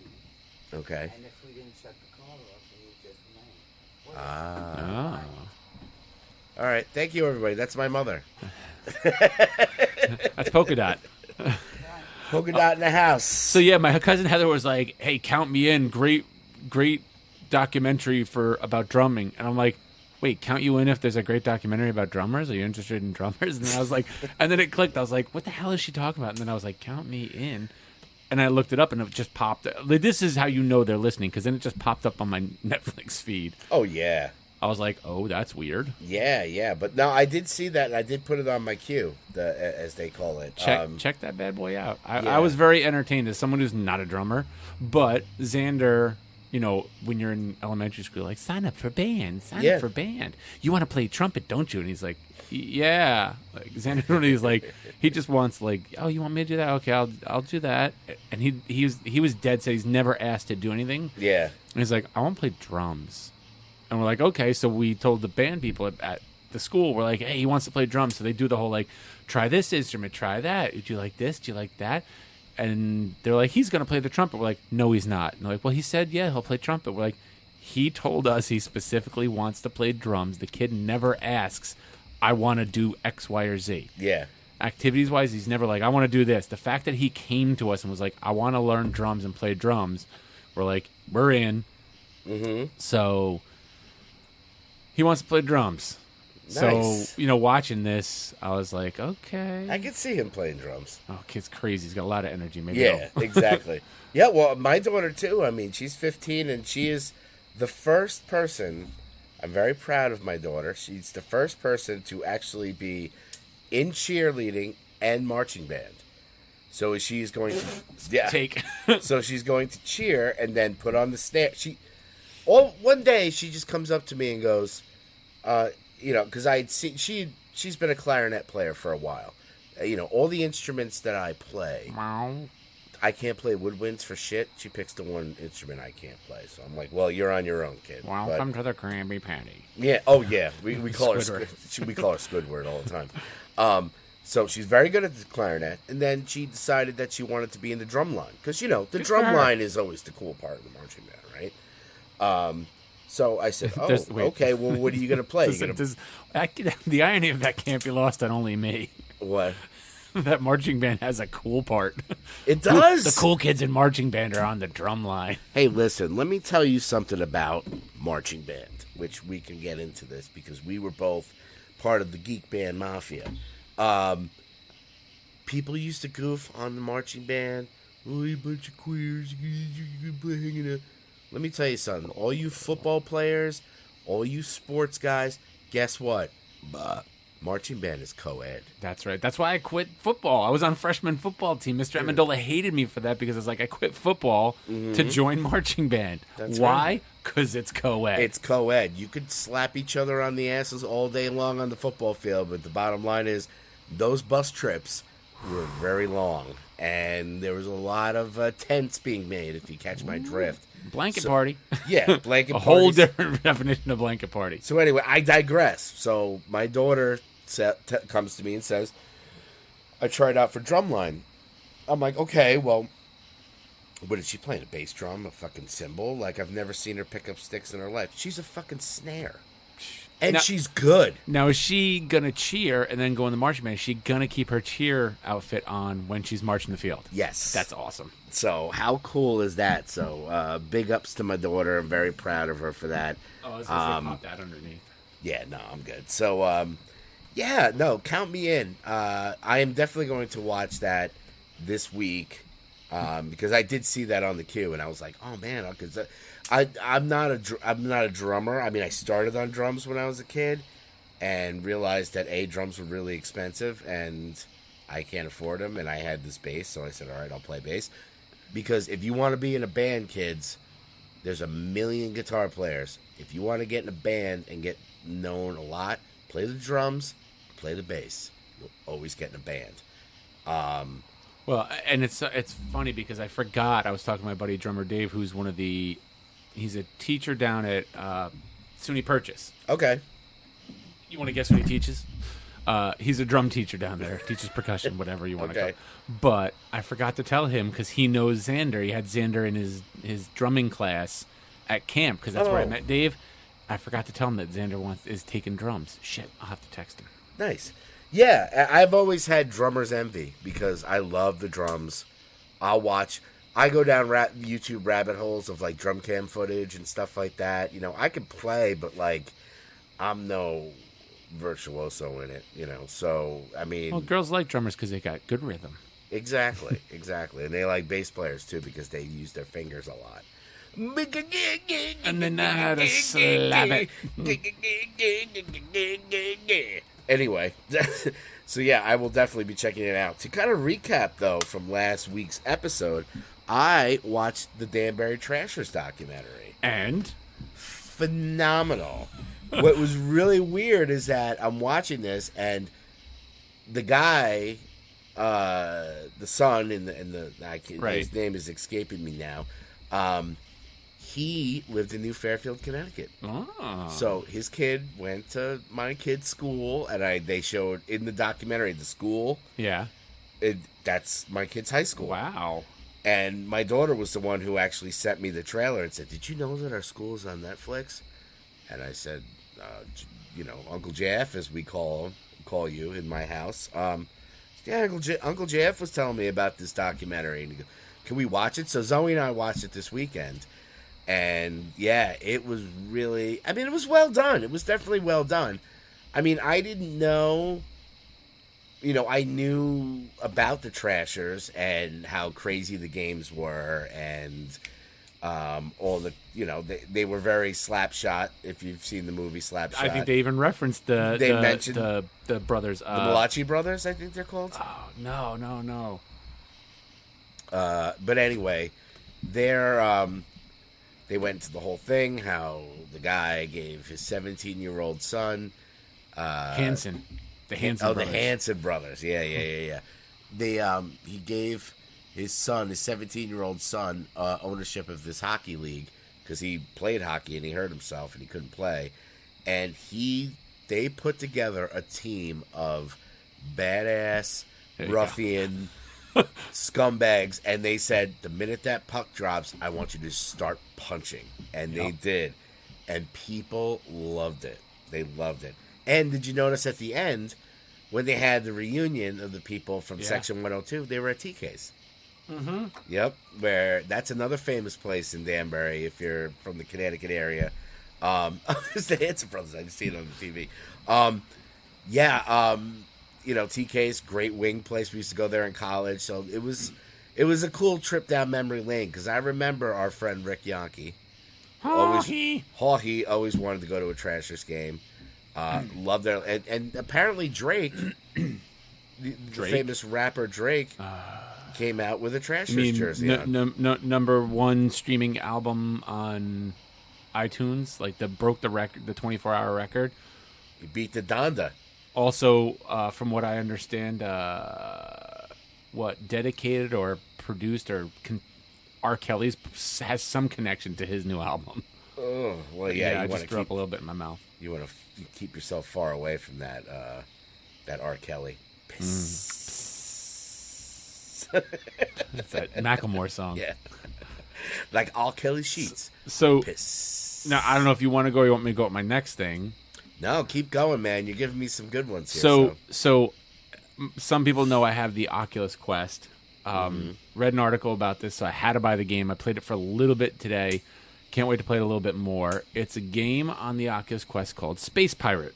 Speaker 1: Okay.
Speaker 3: And if we didn't shut the car off, it would just rang.
Speaker 2: Oh.
Speaker 1: All right. Thank you, everybody. That's my mother.
Speaker 2: That's Polka Dot.
Speaker 1: Polka Dot in the house.
Speaker 2: So yeah, my cousin Heather was like, "Hey, count me in. Great documentary about drumming." And I'm like, "Wait, count you in if there's a great documentary about drummers? Are you interested in drummers?" And then I was like, and then it clicked. I was like, "What the hell is she talking about?" And then I was like, "Count me in." And I looked it up, and it just popped. This is how you know they're listening, because then it just popped up on my Netflix feed.
Speaker 1: Oh yeah.
Speaker 2: I was like, "Oh, that's weird."
Speaker 1: Yeah. But no, I did see that, and I did put it on my queue, as they call it.
Speaker 2: Check that bad boy out. I was very entertained as someone who's not a drummer, but Xander, you know, when you're in elementary school, like, sign up for band. You want to play trumpet, don't you? And he's like, yeah. Like, Xander, he's like, he just wants, like, oh, you want me to do that? Okay, I'll do that. And he was dead set. He's never asked to do anything.
Speaker 1: Yeah.
Speaker 2: And he's like, I want to play drums. And we're like, okay. So we told the band people at the school, we're like, hey, he wants to play drums. So they do the whole, like, try this instrument, try that. Do you like this? Do you like that? And they're like, he's going to play the trumpet. We're like, no, he's not. And they're like, well, he said, yeah, he'll play trumpet. We're like, he told us he specifically wants to play drums. The kid never asks, I want to do X, Y, or Z.
Speaker 1: Yeah.
Speaker 2: Activities-wise, he's never like, I want to do this. The fact that he came to us and was like, I want to learn drums and play drums, we're like, we're in. So he wants to play drums.
Speaker 1: Nice.
Speaker 2: So, watching this, I was like, okay.
Speaker 1: I could see him playing drums.
Speaker 2: Oh, kid's crazy. He's got a lot of energy. Maybe
Speaker 1: Yeah, exactly. Yeah, well, my daughter, too. I mean, she's 15, and she is the first person. I'm very proud of my daughter. She's the first person to actually be in cheerleading and marching band. So she's going to
Speaker 2: take.
Speaker 1: So she's going to cheer and then put on the snare. One day she just comes up to me and goes, because I had seen she's been a clarinet player for a while. All the instruments that I play, I can't play woodwinds for shit. She picks the one instrument I can't play. So I'm like, well, you're on your own, kid.
Speaker 2: Welcome to the Krabby Patty.
Speaker 1: Yeah. Oh yeah. We call her Squidward all the time. So she's very good at the clarinet, and then she decided that she wanted to be in the drum line because the drum line is always the cool part of the marching band, right? So I said, okay. Well, what are you going to play?
Speaker 2: The irony of that can't be lost on only me.
Speaker 1: What?
Speaker 2: That marching band has a cool part.
Speaker 1: It does.
Speaker 2: The cool kids in marching band are on the drum line.
Speaker 1: Hey, listen, let me tell you something about marching band, which we can get into this because we were both part of the geek band mafia. People used to goof on the marching band. Oh, you bunch of queers, you hanging out. Let me tell you something. All you football players, all you sports guys, guess what? Marching band is co-ed.
Speaker 2: That's right. That's why I quit football. I was on freshman football team. Mr. Amendola hated me for that because I was like, I quit football to join marching band.
Speaker 1: That's
Speaker 2: why?
Speaker 1: Right.
Speaker 2: Because it's co-ed.
Speaker 1: It's co-ed. You could slap each other on the asses all day long on the football field, but the bottom line is those bus trips were very long, and there was a lot of tents being made, if you catch my drift.
Speaker 2: Blanket party.
Speaker 1: Yeah, blanket party.
Speaker 2: A whole different definition of blanket party.
Speaker 1: So anyway, I digress. So my daughter comes to me and says, I tried out for drumline. I'm like, okay, well, what is she playing? A bass drum? A fucking cymbal? Like, I've never seen her pick up sticks in her life. She's a fucking snare. And now, she's good.
Speaker 2: Now, is she going to cheer and then go in the marching band? Is she going to keep her cheer outfit on when she's marching the field?
Speaker 1: Yes.
Speaker 2: That's awesome.
Speaker 1: So, how cool is that? So, big ups to my daughter. I'm very proud of her for that.
Speaker 2: Oh, I was going to say pop that underneath.
Speaker 1: Yeah, no, I'm good. So, yeah, no, count me in. I am definitely going to watch that this week because I did see that on the queue, and I was like, oh, man, because I'm not a drummer. I mean, I started on drums when I was a kid and realized that drums were really expensive and I can't afford them. And I had this bass, so I said, all right, I'll play bass. Because if you want to be in a band, kids, there's a million guitar players. If you want to get in a band and get known a lot, play the drums, play the bass. You'll always get in a band.
Speaker 2: Well, and it's funny because I forgot. I was talking to my buddy drummer Dave, who's he's a teacher down at SUNY Purchase.
Speaker 1: Okay.
Speaker 2: You want to guess what he teaches? He's a drum teacher down there. Teaches percussion, whatever you want to call it. But I forgot to tell him because he knows Xander. He had Xander in his drumming class at camp because that's where I met Dave. I forgot to tell him that Xander is taking drums. Shit, I'll have to text him.
Speaker 1: Nice. Yeah, I've always had drummer's envy because I love the drums. I go down YouTube rabbit holes of like drum cam footage and stuff like that. I can play, but like I'm no virtuoso in it, So, I mean...
Speaker 2: Well, girls like drummers because they got good rhythm.
Speaker 1: Exactly. And they like bass players, too, because they use their fingers a lot.
Speaker 2: And they know how to slap
Speaker 1: it. Anyway, so yeah, I will definitely be checking it out. To kind of recap, though, from last week's episode, I watched the Danbury Trashers documentary.
Speaker 2: And?
Speaker 1: Phenomenal. What was really weird is that I'm watching this, and the guy, the son, his name is escaping me now. He lived in New Fairfield, Connecticut.
Speaker 2: Oh.
Speaker 1: So his kid went to my kid's school, and they showed in the documentary the school.
Speaker 2: Yeah.
Speaker 1: That's my kid's high school.
Speaker 2: Wow.
Speaker 1: And my daughter was the one who actually sent me the trailer and said, "Did you know that our school is on Netflix?" And I said, Uncle Jeff, as we call you in my house. Yeah, Uncle Jeff was telling me about this documentary. And he goes, can we watch it? So Zoe and I watched it this weekend. And yeah, it was really, it was well done. It was definitely well done. I mean, I didn't know. You know, I knew about the Trashers and how crazy the games were, and all the, you know, they were very Slapshot. If you've seen the movie Slapshot,
Speaker 2: I think they even referenced
Speaker 1: mentioned
Speaker 2: the brothers,
Speaker 1: the Malachi brothers. I think they're called.
Speaker 2: Oh, no.
Speaker 1: But anyway, they went into the whole thing. How the guy gave his 17-year-old son
Speaker 2: Hanson. The Hanson brothers.
Speaker 1: The Hanson brothers. Yeah. He gave his son, his 17-year-old son, ownership of this hockey league because he played hockey and he hurt himself and he couldn't play. And they put together a team of badass, ruffian scumbags, and they said, the minute that puck drops, I want you to start punching. And they did. And people loved it. They loved it. And did you notice at the end, when they had the reunion of the people from Section 102, they were at TK's.
Speaker 2: Mm-hmm.
Speaker 1: Yep, that's another famous place in Danbury if you're from the Connecticut area. It's the Hanson Brothers. I just see it on the TV. You know, TK's great wing place. We used to go there in college, so it was a cool trip down memory lane because I remember our friend Rick Yankee. Hawkey always wanted to go to a Trashers game. Loved their and apparently Drake, the famous rapper Drake, came out with a Trashers jersey.
Speaker 2: Number one streaming album on iTunes, like broke the record, the 24-hour record.
Speaker 1: He beat the Donda.
Speaker 2: Also, from what I understand, dedicated or produced or R. Kelly's has some connection to his new album.
Speaker 1: Oh well, yeah.
Speaker 2: I just threw up a little bit in my mouth.
Speaker 1: You want to keep yourself far away from that R. Kelly.
Speaker 2: It's that Macklemore song.
Speaker 1: Yeah. Like R. Kelly sheets.
Speaker 2: So
Speaker 1: Piss.
Speaker 2: now I don't know if you want to go or you want me to go with my next thing.
Speaker 1: No, keep going, man. You're giving me some good ones here.
Speaker 2: So some people know I have the Oculus Quest. Read an article about this, so I had to buy the game. I played it for a little bit today. Can't wait to play it a little bit more. It's a game on the Oculus Quest called Space Pirate.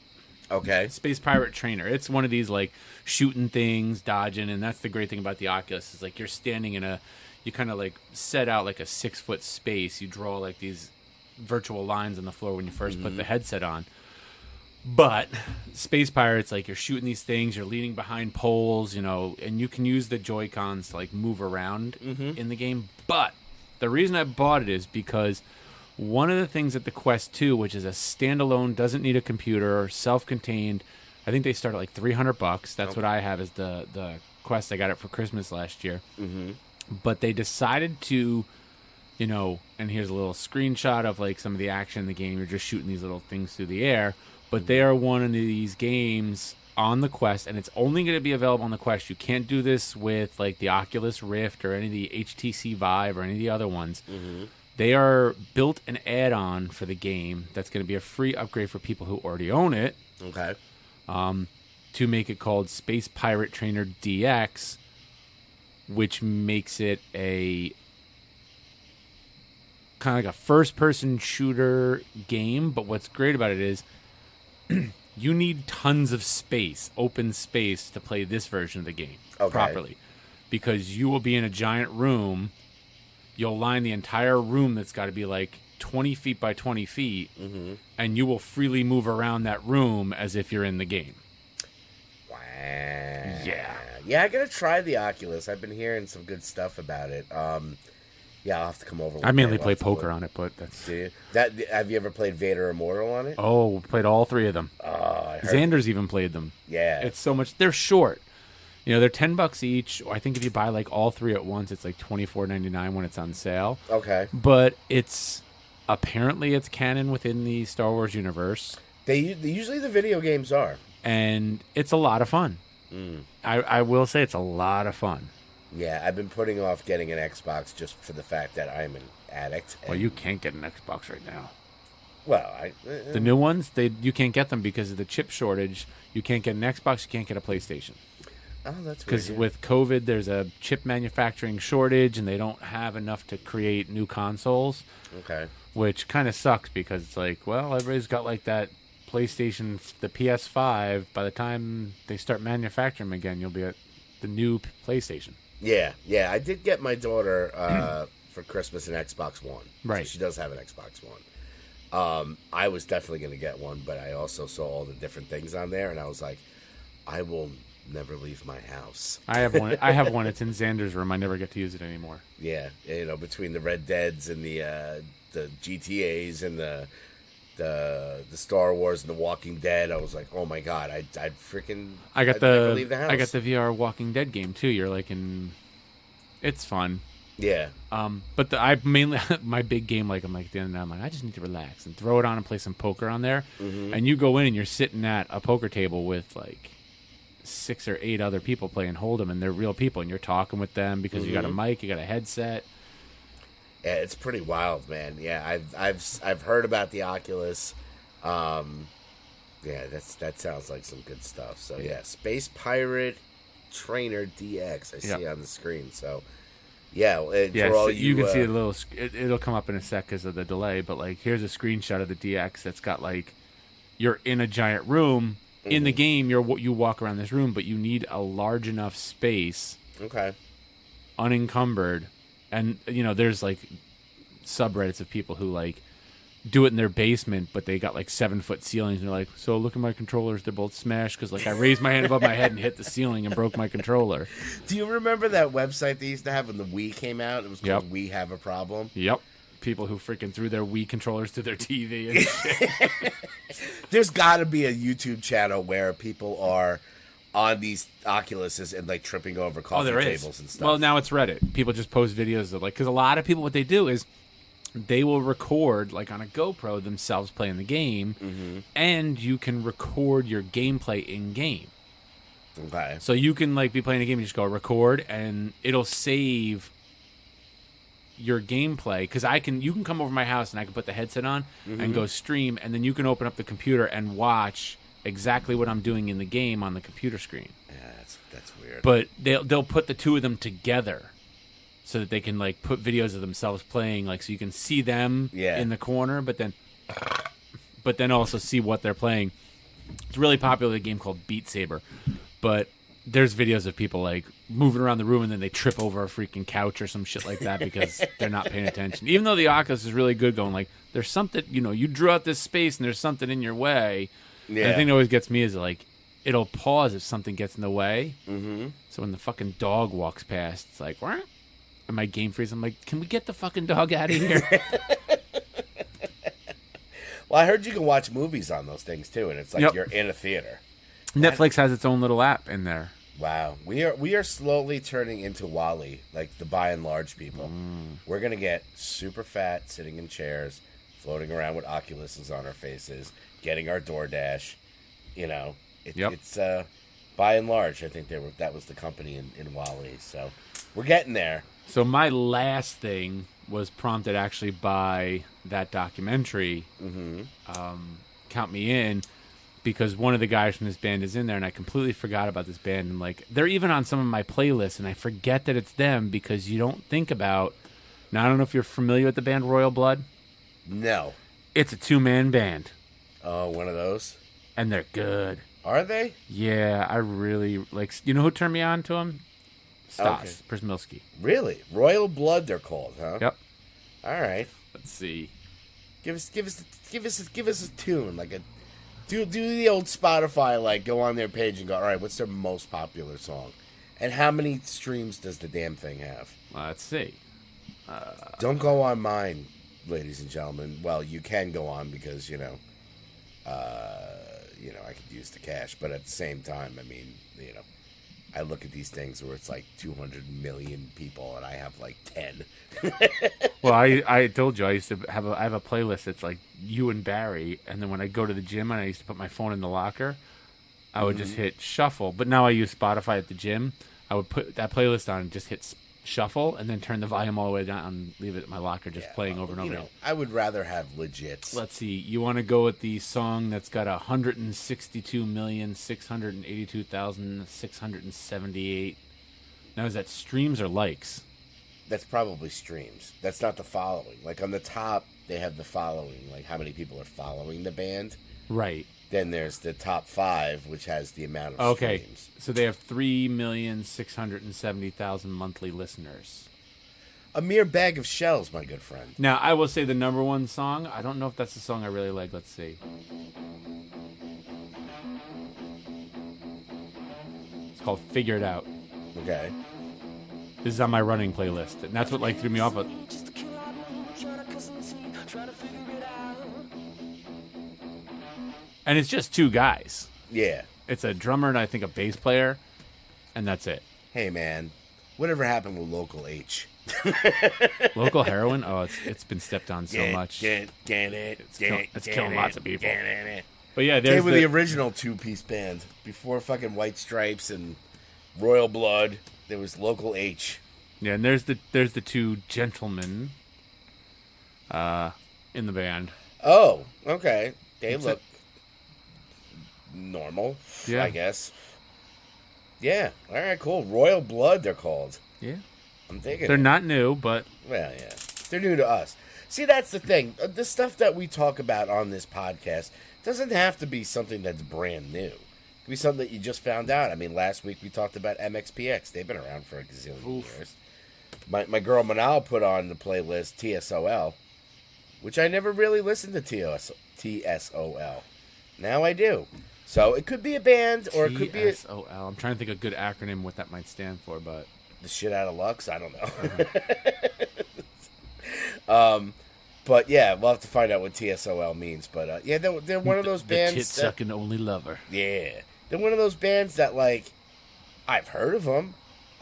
Speaker 1: Okay.
Speaker 2: Space Pirate Trainer. It's one of these, like, shooting things, dodging, and that's the great thing about the Oculus is, like, you're standing you kind of, like, set out, like, a 6-foot space. You draw, like, these virtual lines on the floor when you first put the headset on. But Space Pirates, like, you're shooting these things, you're leaning behind poles, you know, and you can use the Joy-Cons to, like, move around in the game. But the reason I bought it is because one of the things at the Quest 2, which is a standalone, doesn't need a computer, self-contained, I think they start at like $300. That's what I have as the Quest. I got it for Christmas last year. Mm-hmm. But they decided to, you know, and here's a little screenshot of like some of the action in the game. You're just shooting these little things through the air. But they are one of these games on the Quest, and it's only going to be available on the Quest. You can't do this with like the Oculus Rift or any of the HTC Vive or any of the other ones. Mm-hmm. They are built an add-on for the game that's going to be a free upgrade for people who already own it.
Speaker 1: Okay.
Speaker 2: To make it called Space Pirate Trainer DX, which makes it a kind of like a first-person shooter game. But what's great about it is you need tons of space, open space, to play this version of the game properly. Because you will be in a giant room. You'll line the entire room that's got to be like 20 feet by 20 feet, and you will freely move around that room as if you're in the game.
Speaker 1: Wow.
Speaker 2: Yeah.
Speaker 1: Yeah, I got to try the Oculus. I've been hearing some good stuff about it. Yeah, I'll have to come over.
Speaker 2: I mainly play poker on it, but that's...
Speaker 1: Do you? Have you ever played Vader Immortal on it?
Speaker 2: Oh, played all three of them.
Speaker 1: Oh,
Speaker 2: Xander's even played them.
Speaker 1: Yeah.
Speaker 2: It's so much... They're short. You know, they're $10 each. I think if you buy like all three at once, it's like $24.99 when it's on sale.
Speaker 1: Okay.
Speaker 2: But it's apparently it's canon within the Star Wars universe.
Speaker 1: Usually the video games are,
Speaker 2: and it's a lot of fun. I will say it's a lot of fun.
Speaker 1: Yeah, I've been putting off getting an Xbox just for the fact that I'm an addict.
Speaker 2: Well, you can't get an Xbox right now.
Speaker 1: Well,
Speaker 2: the new ones, you can't get them because of the chip shortage. You can't get an Xbox. You can't get a PlayStation.
Speaker 1: Oh, that's
Speaker 2: because with COVID, there's a chip manufacturing shortage, and they don't have enough to create new consoles.
Speaker 1: Okay.
Speaker 2: Which kind of sucks because it's like, well, everybody's got like that PlayStation, the PS5, by the time they start manufacturing them again, you'll be at the new PlayStation.
Speaker 1: Yeah. I did get my daughter for Christmas an Xbox One.
Speaker 2: Right.
Speaker 1: So she does have an Xbox One. I was definitely going to get one, but I also saw all the different things on there, and I was like, I will never leave my house.
Speaker 2: I have one. I have one. It's in Xander's room. I never get to use it anymore.
Speaker 1: Yeah, between the Red Deads and the GTAs and the Star Wars and the Walking Dead, I was like, oh my god, I'd freaking.
Speaker 2: I'd
Speaker 1: never leave the house.
Speaker 2: I got the VR Walking Dead game too. You're like it's fun.
Speaker 1: Yeah.
Speaker 2: But I mainly my big game, like I'm like at the end of the night, I'm like, I just need to relax and throw it on and play some poker on there.
Speaker 1: Mm-hmm.
Speaker 2: And you go in and you're sitting at a poker table with like 6 or 8 other people playing Hold'em, and they're real people, and you're talking with them because you got a mic, you got a headset.
Speaker 1: Yeah, it's pretty wild, man. Yeah, I've heard about the Oculus. Yeah, that sounds like some good stuff. So yeah, Space Pirate Trainer DX. I see on the screen. So yeah, for all
Speaker 2: you can see a little. It'll come up in a sec because of the delay. But like, here's a screenshot of the DX that's got like, you're in a giant room. In the game, you walk around this room, but you need a large enough space, unencumbered, and there's like subreddits of people who like do it in their basement, but they got like 7-foot ceilings, and they're like, so look at my controllers, they're both smashed because like I raised my hand above my head and hit the ceiling and broke my controller.
Speaker 1: Do you remember that website they used to have when the Wii came out? It was called We Have a Problem.
Speaker 2: Yep. People who freaking threw their Wii controllers to their TV and shit.
Speaker 1: There's got to be a YouTube channel where people are on these Oculuses and like tripping over coffee tables and stuff.
Speaker 2: Well, now it's Reddit. People just post videos of like, because a lot of people, what they do is they will record like on a GoPro themselves playing the game, and you can record your gameplay in game.
Speaker 1: Okay.
Speaker 2: So you can like be playing a game, you just go record, and it'll save your gameplay, because you can come over my house and I can put the headset on and go stream, and then you can open up the computer and watch exactly what I'm doing in the game on the computer screen.
Speaker 1: Yeah, that's weird.
Speaker 2: But they'll put the two of them together so that they can like put videos of themselves playing, like so you can see them in the corner, but then also see what they're playing. It's really popular, a game called Beat Saber, but there's videos of people like moving around the room and then they trip over a freaking couch or some shit like that because they're not paying attention. Even though the Oculus is really good, going like, there's something, you drew out this space and there's something in your way. Yeah. And the thing that always gets me is like, it'll pause if something gets in the way. Mm-hmm. So when the fucking dog walks past, it's like, what? And my game freezes. I'm like, can we get the fucking dog out of here?
Speaker 1: Well, I heard you can watch movies on those things too, and it's like you're in a theater.
Speaker 2: Netflix has its own little app in there.
Speaker 1: Wow, we are slowly turning into Wall-E, like the by and large people. We're gonna get super fat, sitting in chairs, floating around with Oculuses on our faces, getting our DoorDash. It's by and large. I think that was the company in Wall-E. So we're getting there.
Speaker 2: So my last thing was prompted actually by that documentary. Count Me In. Because one of the guys from this band is in there, and I completely forgot about this band. And like, they're even on some of my playlists, and I forget that it's them because you don't think about. Now, I don't know if you're familiar with the band Royal Blood.
Speaker 1: No,
Speaker 2: it's a 2-man band.
Speaker 1: Oh, one of those,
Speaker 2: and they're good.
Speaker 1: Are they?
Speaker 2: Yeah, I really like. You know who turned me on to them? Stas Przmilski.
Speaker 1: Really, Royal Blood, they're called, huh?
Speaker 2: Yep.
Speaker 1: All right.
Speaker 2: Let's see.
Speaker 1: Give us a tune, like a. Do the old Spotify, like, go on their page and go, all right, what's their most popular song? And how many streams does the damn thing have?
Speaker 2: Let's see.
Speaker 1: Don't go on mine, ladies and gentlemen. Well, you can go on because, I could use the cash. But at the same time, I mean, I look at these things where it's like 200 million people and I have like 10.
Speaker 2: Well, I told you I used to have a playlist that's like you and Barry, and then when I go to the gym and I used to put my phone in the locker, I would just hit shuffle. But now I use Spotify at the gym. I would put that playlist on and just hit shuffle and then turn the volume all the way down and leave it in my locker just playing over and over again.
Speaker 1: I would rather have legits.
Speaker 2: Let's see. You want to go with the song that's got 162,682,678. Now, is that streams or likes?
Speaker 1: That's probably streams. That's not the following. Like on the top, they have the following, like how many people are following the band.
Speaker 2: Right.
Speaker 1: Then there's the top 5, which has the amount of streams.
Speaker 2: So they have 3,670,000 monthly listeners.
Speaker 1: A mere bag of shells, my good friend.
Speaker 2: Now, I will say the number one song, I don't know if that's the song I really like. Let's see. It's called Figure It Out.
Speaker 1: Okay.
Speaker 2: This is on my running playlist. And that's what like threw me off. And it's just 2 guys.
Speaker 1: Yeah.
Speaker 2: It's a drummer and I think a bass player. And that's it.
Speaker 1: Hey, man. Whatever happened with Local H?
Speaker 2: Local heroin? Oh, it's been stepped on so much.
Speaker 1: It's
Speaker 2: killing lots of people. But yeah,
Speaker 1: they were the original 2-piece band. Before fucking White Stripes and Royal Blood, there was Local H.
Speaker 2: Yeah, and there's the 2 gentlemen in the band.
Speaker 1: Oh, okay. They look normal,
Speaker 2: yeah.
Speaker 1: I guess. Yeah. All right, cool. Royal Blood, they're called.
Speaker 2: Yeah.
Speaker 1: I'm thinking.
Speaker 2: They're not new, but...
Speaker 1: Well, yeah. They're new to us. See, that's the thing. The stuff that we talk about on this podcast doesn't have to be something that's brand new. It could be something that you just found out. I mean, last week we talked about MXPX. They've been around for a gazillion years. My girl Manal put on the playlist TSOL, which I never really listened to TSOL. Now I do. So it could be a band, or it could be a...
Speaker 2: TSOL. I'm trying to think of a good acronym what that might stand for, but...
Speaker 1: The shit out of Lux? I don't know. But yeah, we'll have to find out what TSOL means. But yeah, they're one of those bands.
Speaker 2: The tit-sucking only lover.
Speaker 1: Yeah. They're one of those bands that, like, I've heard of them.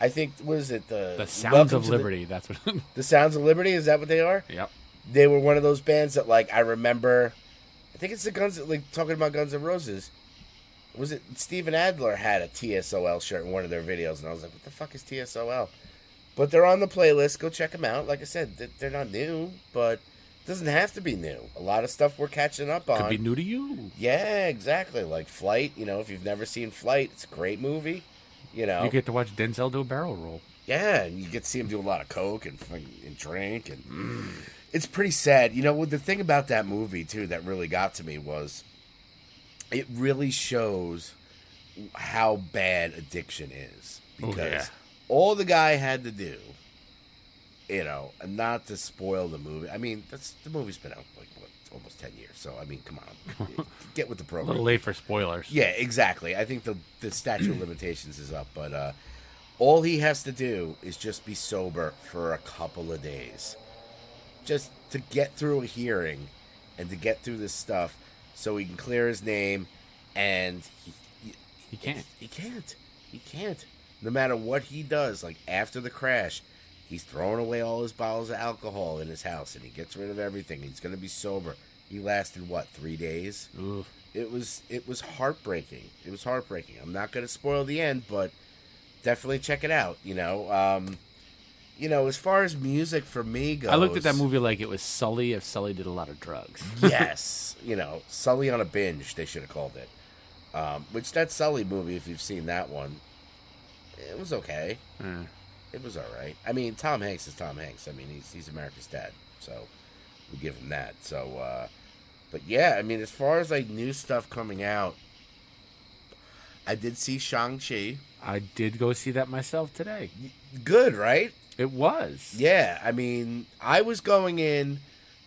Speaker 1: I think, what is it? The
Speaker 2: Sounds of Liberty. That's what...
Speaker 1: The Sounds of Liberty? Is that what they are?
Speaker 2: Yep.
Speaker 1: They were one of those bands that, like, I remember... I think it's the Guns... Like, talking about Guns N' Roses. Was it Steven Adler had a TSOL shirt in one of their videos, and I was like, what the fuck is TSOL? But they're on the playlist. Go check them out. Like I said, they're not new, but it doesn't have to be new. A lot of stuff we're catching up on.
Speaker 2: Could be new to you.
Speaker 1: Yeah, exactly. Like Flight, if you've never seen Flight, it's a great movie. You
Speaker 2: get to watch Denzel do a barrel roll.
Speaker 1: Yeah, and you get to see him do a lot of coke and drink, and it's pretty sad. The thing about that movie, too, that really got to me was... It really shows how bad addiction is. Because all the guy had to do, and not to spoil the movie. I mean, the movie's been out, like, almost 10 years. So, I mean, come on. Get with the program.
Speaker 2: A little late for spoilers.
Speaker 1: Yeah, exactly. I think the statute of limitations is up. But all he has to do is just be sober for a couple of days. Just to get through a hearing and to get through this stuff. So he can clear his name, and
Speaker 2: he can't.
Speaker 1: He can't. No matter what he does, like after the crash, he's throwing away all his bottles of alcohol in his house, and he gets rid of everything. He's going to be sober. He lasted, 3 days?
Speaker 2: Ooh.
Speaker 1: It was heartbreaking. It was heartbreaking. I'm not going to spoil the end, but definitely check it out, as far as music for me goes...
Speaker 2: I looked at that movie like it was Sully if Sully did a lot of drugs.
Speaker 1: Yes. Sully on a binge, they should have called it. Which, that Sully movie, if you've seen that one, it was okay. It was all right. I mean, Tom Hanks is Tom Hanks. I mean, he's America's dad, so we give him that. So, but yeah, I mean, as far as, like, new stuff coming out, I did see Shang-Chi.
Speaker 2: I did go see that myself today.
Speaker 1: Good, right?
Speaker 2: It was.
Speaker 1: Yeah, I mean, I was going in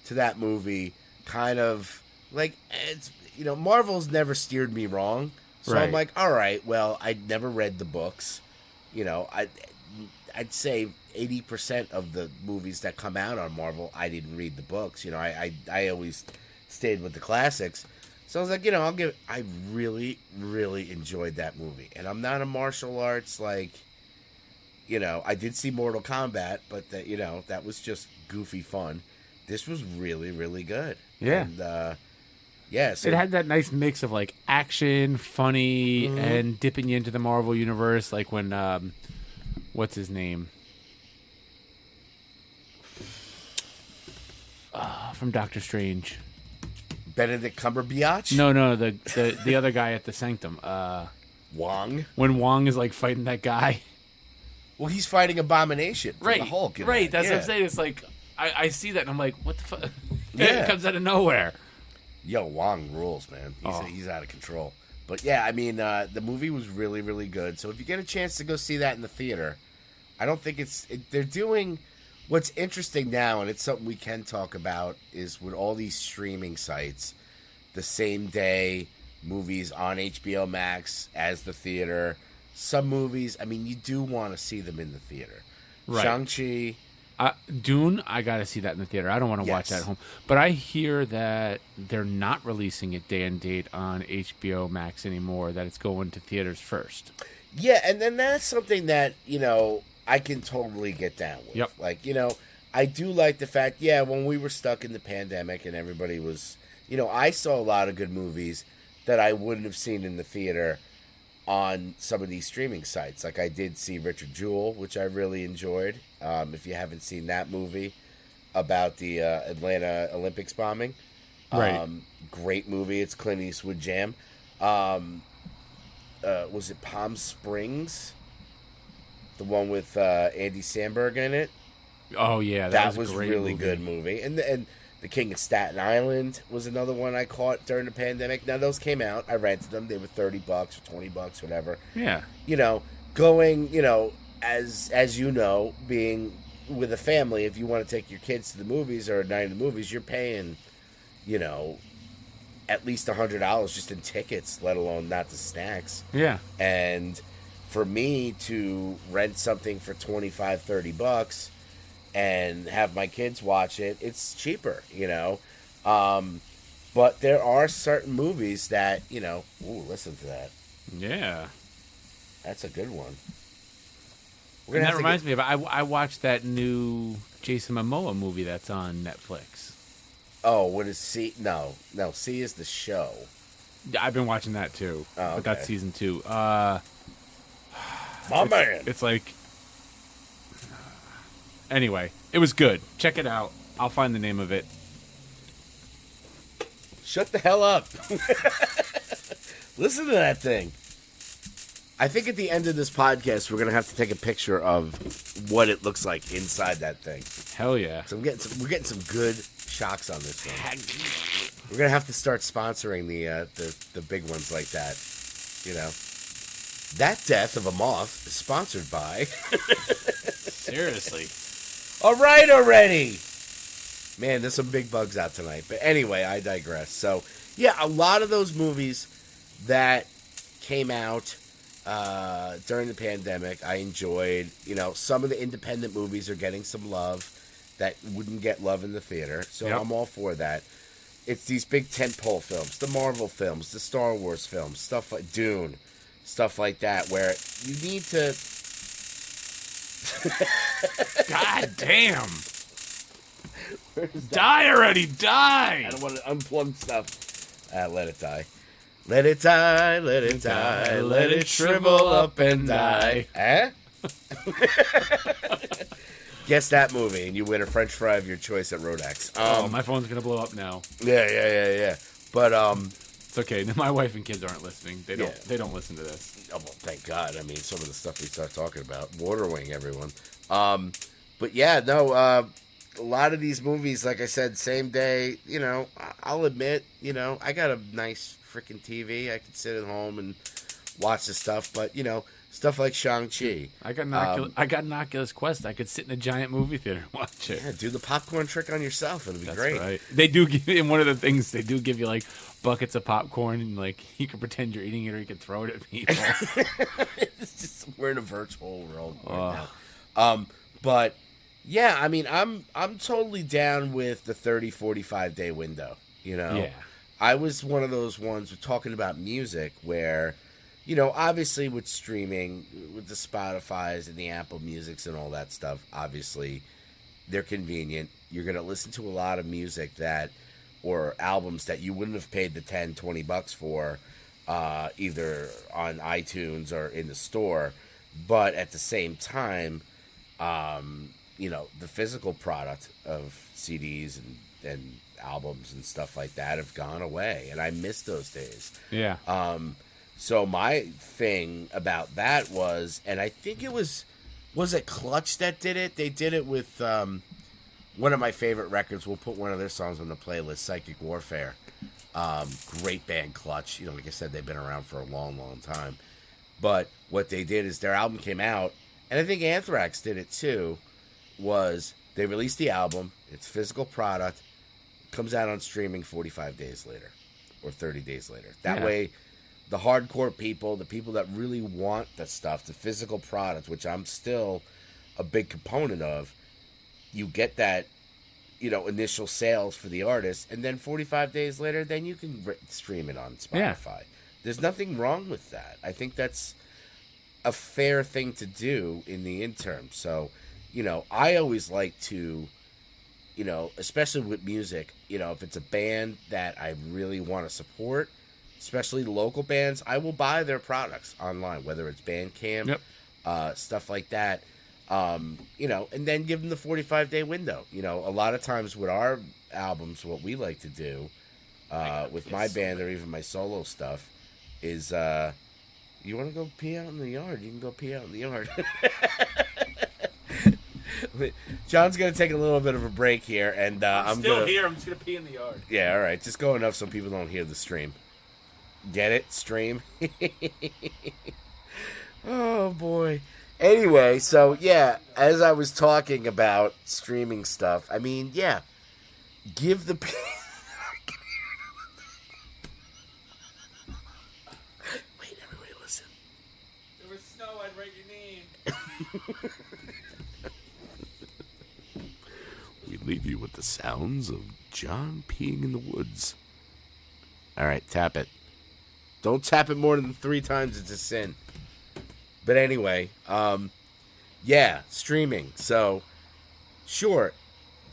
Speaker 1: to that movie kind of like, it's Marvel's never steered me wrong. So
Speaker 2: right.
Speaker 1: I'm like, all right, well, I'd never read the books. I'd say 80% of the movies that come out on Marvel, I didn't read the books. I always stayed with the classics. So I was like, I really, really enjoyed that movie. And I'm not a martial arts, like... I did see Mortal Kombat, but that was just goofy fun. This was really, really good.
Speaker 2: Yeah.
Speaker 1: And, so
Speaker 2: it had that nice mix of, like, action, funny, and dipping you into the Marvel Universe, like when, what's his name? From Doctor Strange.
Speaker 1: Benedict Cumberbatch?
Speaker 2: No, the other guy at the Sanctum.
Speaker 1: Wong?
Speaker 2: When Wong is, like, fighting that guy.
Speaker 1: Well, he's fighting Abomination from the Hulk.
Speaker 2: Right, that's what I'm saying. It's like, I see that and I'm like, what the fuck? It comes out of nowhere.
Speaker 1: Yo, Wong rules, man. He's out of control. But yeah, I mean, the movie was really, really good. So if you get a chance to go see that in the theater, I don't think they're doing what's interesting now, and it's something we can talk about, is with all these streaming sites, the same day movies on HBO Max as the theater. Some movies, I mean, you do want to see them in the theater.
Speaker 2: Right.
Speaker 1: Shang-Chi.
Speaker 2: Dune, I got to see that in the theater. I don't want to watch that at home. But I hear that they're not releasing it day and date on HBO Max anymore, that it's going to theaters first.
Speaker 1: Yeah, and then that's something that, I can totally get down with.
Speaker 2: Yep.
Speaker 1: Like, I do like the fact, when we were stuck in the pandemic and everybody was, I saw a lot of good movies that I wouldn't have seen in the theater on some of these streaming sites. Like I did see Richard Jewell, which I really enjoyed. If you haven't seen that movie about the Atlanta Olympics bombing.
Speaker 2: Right.
Speaker 1: Great movie. It's Clint Eastwood jam. Was it Palm Springs? The one with Andy Samberg in it?
Speaker 2: Oh, yeah.
Speaker 1: That was
Speaker 2: a
Speaker 1: a
Speaker 2: great
Speaker 1: really
Speaker 2: movie.
Speaker 1: good movie. And The King of Staten Island was another one I caught during the pandemic. Now, those came out. I rented them. They were $30 or $20, whatever.
Speaker 2: Yeah.
Speaker 1: Going, as you know, being with a family, if you want to take your kids to the movies or a night in the movies, you're paying, at least $100 just in tickets, let alone not the snacks.
Speaker 2: Yeah.
Speaker 1: And for me to rent something for $25-$30 and have my kids watch it, it's cheaper, but there are certain movies that, ooh, listen to that.
Speaker 2: Yeah.
Speaker 1: That's a good one.
Speaker 2: And that reminds me of, I watched that new Jason Momoa movie that's on Netflix.
Speaker 1: Oh, what is C? No, C is the show.
Speaker 2: I've been watching that too.
Speaker 1: Oh,
Speaker 2: but that's
Speaker 1: okay.
Speaker 2: season 2.
Speaker 1: My man.
Speaker 2: It's like... Anyway, it was good. Check it out. I'll find the name of it.
Speaker 1: Shut the hell up. Listen to that thing. I think at the end of this podcast, we're going to have to take a picture of what it looks like inside that thing.
Speaker 2: Hell yeah.
Speaker 1: So we're getting some good shots on this one. We're going to have to start sponsoring the big ones like that. That death of a moth is sponsored by...
Speaker 2: Seriously.
Speaker 1: All right already. Man, there's some big bugs out tonight. But anyway, I digress. So, yeah, a lot of those movies that came out during the pandemic, I enjoyed. Some of the independent movies are getting some love that wouldn't get love in the theater. So
Speaker 2: Yep.
Speaker 1: I'm all for that. It's these big tentpole films, the Marvel films, the Star Wars films, stuff like Dune, stuff like that, where you need to...
Speaker 2: God damn. Die already, die!
Speaker 1: I don't want to unplug stuff. Let it die. Let it die, let it die, let it shrivel up and die. Eh? Guess that movie, and you win a French fry of your choice at Rodex.
Speaker 2: My phone's gonna blow up now.
Speaker 1: Yeah. But
Speaker 2: It's okay. My wife and kids aren't listening. They don't.
Speaker 1: Yeah.
Speaker 2: They don't listen to this.
Speaker 1: oh, well, thank God. I mean, some of the stuff we start talking about, Water Wing, everyone. But yeah, no. A lot of these movies, like I said, same day. I'll admit, I got a nice freaking TV. I can sit at home and watch the stuff. But stuff like Shang-Chi.
Speaker 2: I got an Oculus Quest. I could sit in a giant movie theater and watch it.
Speaker 1: Yeah, do the popcorn trick on yourself. It'll be
Speaker 2: That's
Speaker 1: great.
Speaker 2: right. They do give, in one of the things, they do give you like buckets of popcorn, and like you can pretend you're eating it, or you can throw it at people.
Speaker 1: It's just, we're in a virtual world right now. But yeah, I mean, I'm totally down with the 30-45 day window.
Speaker 2: Yeah.
Speaker 1: I was one of those ones talking about music where, obviously with streaming, with the Spotifys and the Apple Musics and all that stuff, obviously they're convenient. You're going to listen to a lot of music or albums that you wouldn't have paid the $10-$20 for, either on iTunes or in the store. But at the same time, the physical product of CDs and albums and stuff like that have gone away, and I miss those days.
Speaker 2: Yeah.
Speaker 1: So my thing about that was, and I think it was it Clutch that did it? They did it with one of my favorite records. We'll put one of their songs on the playlist, Psychic Warfare. Great band, Clutch. You know, like I said, they've been around for a long, long time. But what they did is their album came out, and I think Anthrax did it too, was they released the album, it's physical product, comes out on streaming 45 days later or 30 days later. That way, the hardcore people, the people that really want the stuff, the physical product, which I'm still a big component of, you get that, you know, initial sales for the artist, and then 45 days later, then you can stream it on Spotify. Yeah. There's nothing wrong with that. I think that's a fair thing to do in the interim. So, you know, I always like to, you know, especially with music, you know, if it's a band that I really want to support, especially local bands, I will buy their products online, whether it's Bandcamp, stuff like that. You know, and then give them the 45-day window. You know, a lot of times with our albums, what we like to do with my band or even my solo stuff is, you want to go pee out in the yard? You can go pee out in the yard. John's going to take a little bit of a break here, and I'm
Speaker 2: still here. I'm just going to pee in the yard.
Speaker 1: Yeah, all right. Just go enough so people don't hear the stream. Get it? Stream? Oh, boy. Anyway, so, yeah, as I was talking about streaming stuff, I mean, yeah, give the... Wait, everybody listen.
Speaker 2: There was snow, I'd write your name.
Speaker 1: We leave you with the sounds of John peeing in the woods. All right, tap it. Don't tap it more than 3 times, it's a sin. But anyway, yeah, streaming. So, sure,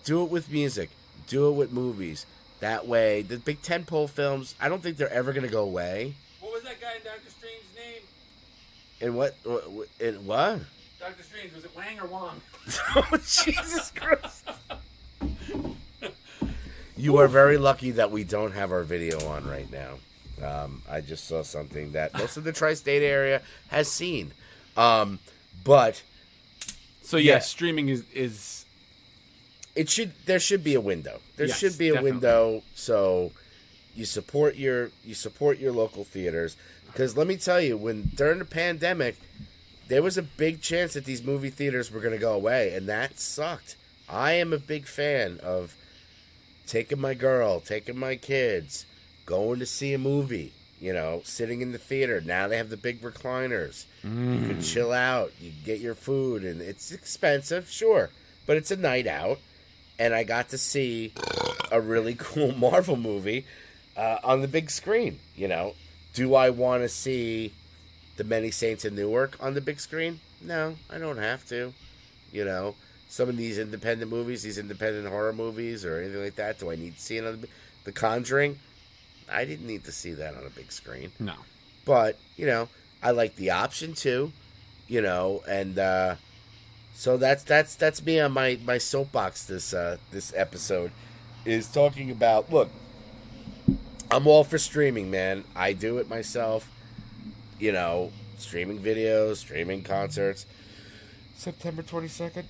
Speaker 1: do it with music. Do it with movies. That way, the big tentpole films, I don't think they're ever going to go away.
Speaker 2: What was that guy in Doctor Strange's name?
Speaker 1: In what? In what?
Speaker 2: Doctor Strange, was it Wang or Wong?
Speaker 1: Oh, Jesus Christ. You are very lucky that we don't have our video on right now. I just saw something that most of the tri-state area has seen. But
Speaker 2: so yeah, streaming is
Speaker 1: there should be a window. There should be a
Speaker 2: definitely.
Speaker 1: window so you support your local theaters, because let me tell you, during the pandemic there was a big chance that these movie theaters were going to go away, and that sucked. I am a big fan of taking my girl, taking my kids, going to see a movie, you know, sitting in the theater. Now they have the big recliners. You can chill out. You can get your food, and it's expensive, sure, but it's a night out. And I got to see a really cool Marvel movie on the big screen, you know. Do I want to see The Many Saints in Newark on the big screen? No, I don't have to, you know. Some of these independent movies, these independent horror movies or anything like that, do I need to see it on The Conjuring? I didn't need to see that on a big screen.
Speaker 2: No.
Speaker 1: But, you know, I like the option too, you know, and so that's me on my soapbox this episode, is talking about, look, I'm all for streaming, man. I do it myself, you know, streaming videos, streaming concerts. September 22nd.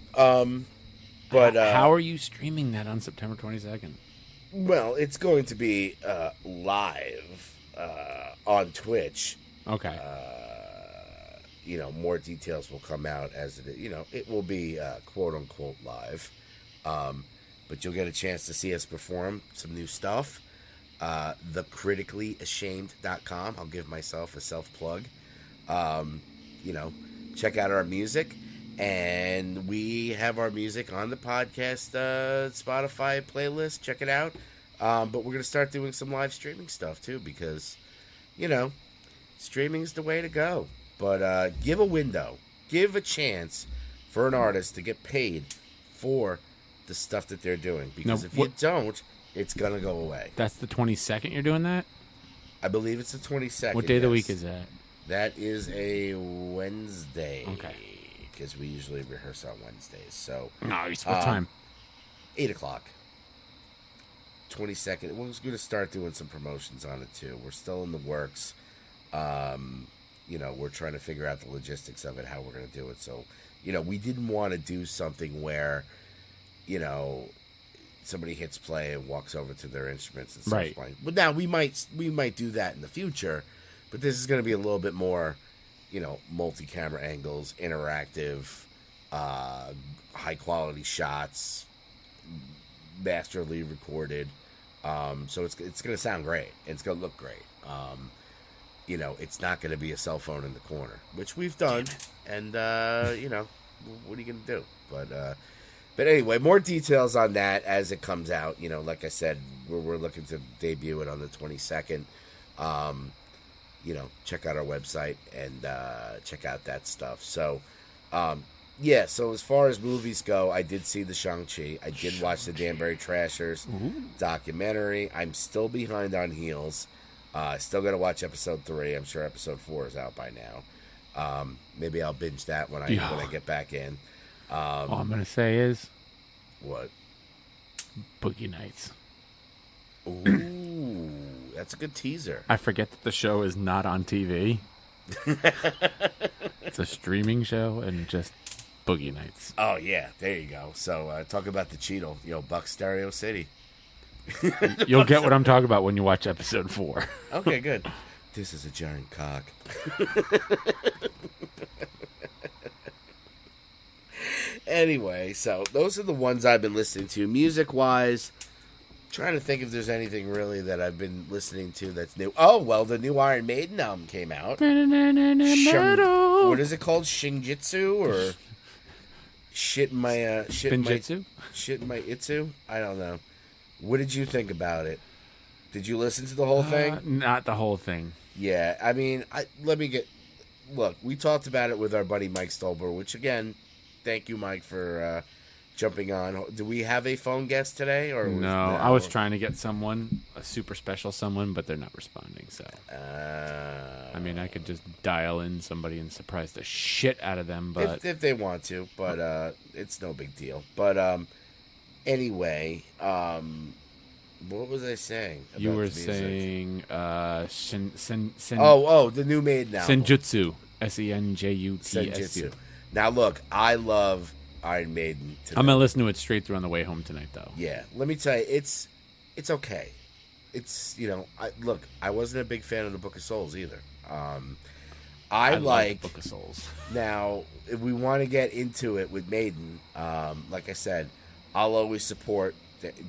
Speaker 1: But
Speaker 2: how are you streaming that on September 22nd?
Speaker 1: Well, it's going to be live on Twitch.
Speaker 2: Okay.
Speaker 1: You know, more details will come out as it, you know, it will be quote unquote live. But you'll get a chance to see us perform some new stuff. thecriticallyashamed.com. I'll give myself a self plug. You know, check out our music. And we have our music on the podcast Spotify playlist. Check it out. But we're going to start doing some live streaming stuff, too, because, you know, streaming is the way to go. But give a window. Give a chance for an artist to get paid for the stuff that they're doing. Because if you don't, it's going to go away.
Speaker 2: That's the 22nd you're doing that?
Speaker 1: I believe it's the 22nd.
Speaker 2: What day of the week is that?
Speaker 1: That is a Wednesday.
Speaker 2: Okay.
Speaker 1: Because we usually rehearse on Wednesdays. So
Speaker 2: what time?
Speaker 1: 8 o'clock. 22nd. We're going to start doing some promotions on it too. We're still in the works. You know, we're trying to figure out the logistics of it, how we're going to do it. So, you know, we didn't want to do something where, you know, somebody hits play and walks over to their instruments and starts
Speaker 2: Right.
Speaker 1: playing. But now we might do that in the future, but this is going to be a little bit more, multi-camera angles, interactive, high quality shots, masterly recorded. So it's going to sound great. It's going to look great. It's not going to be a cell phone in the corner, which we've done. And, what are you going to do? But anyway, more details on that as it comes out. Like I said, we're looking to debut it on the 22nd. Check out our website and check out that stuff. So, so as far as movies go, I did see the Shang-Chi. I did watch the Danbury Trashers documentary. I'm still behind on Heels. Still got to watch episode 3. I'm sure episode 4 is out by now. Maybe I'll binge that when I get back in.
Speaker 2: All I'm going to say is...
Speaker 1: What?
Speaker 2: Boogie Nights.
Speaker 1: Ooh, that's a good teaser.
Speaker 2: I forget that the show is not on TV. It's a streaming show and just Boogie Nights.
Speaker 1: Oh, yeah. There you go. So, talk about the Cheetle. Buck Stereo City.
Speaker 2: You'll get what I'm talking about when you watch episode 4.
Speaker 1: Okay, good. This is a giant cock. Anyway, so those are the ones I've been listening to. Music-wise, trying to think if there's anything really that I've been listening to that's new. Oh, well, the new Iron Maiden album came out. What is it called? Shinjitsu or shit in my shit in my itsu? I don't know. What did you think about it? Did you listen to the whole thing?
Speaker 2: Not the whole thing.
Speaker 1: Yeah, I mean, look, we talked about it with our buddy Mike Stolber, which again, thank you, Mike, for jumping on. Do we have a phone guest today? Or
Speaker 2: no, I was trying to get someone, a super special someone, but they're not responding. So, I mean, I could just dial in somebody and surprise the shit out of them, but
Speaker 1: if they want to, but it's no big deal. But anyway, what was I saying?
Speaker 2: You were
Speaker 1: the music?
Speaker 2: saying
Speaker 1: the new Maiden album.
Speaker 2: Senjutsu, Senjutsu.
Speaker 1: Senjutsu. Now, look, I love Iron Maiden.
Speaker 2: I'm gonna listen to it straight through on the way home tonight, though.
Speaker 1: Yeah, let me tell you, it's okay. It's I wasn't a big fan of the Book of Souls either. I like
Speaker 2: Book of Souls.
Speaker 1: Now, if we want to get into it with Maiden, like I said, I'll always support.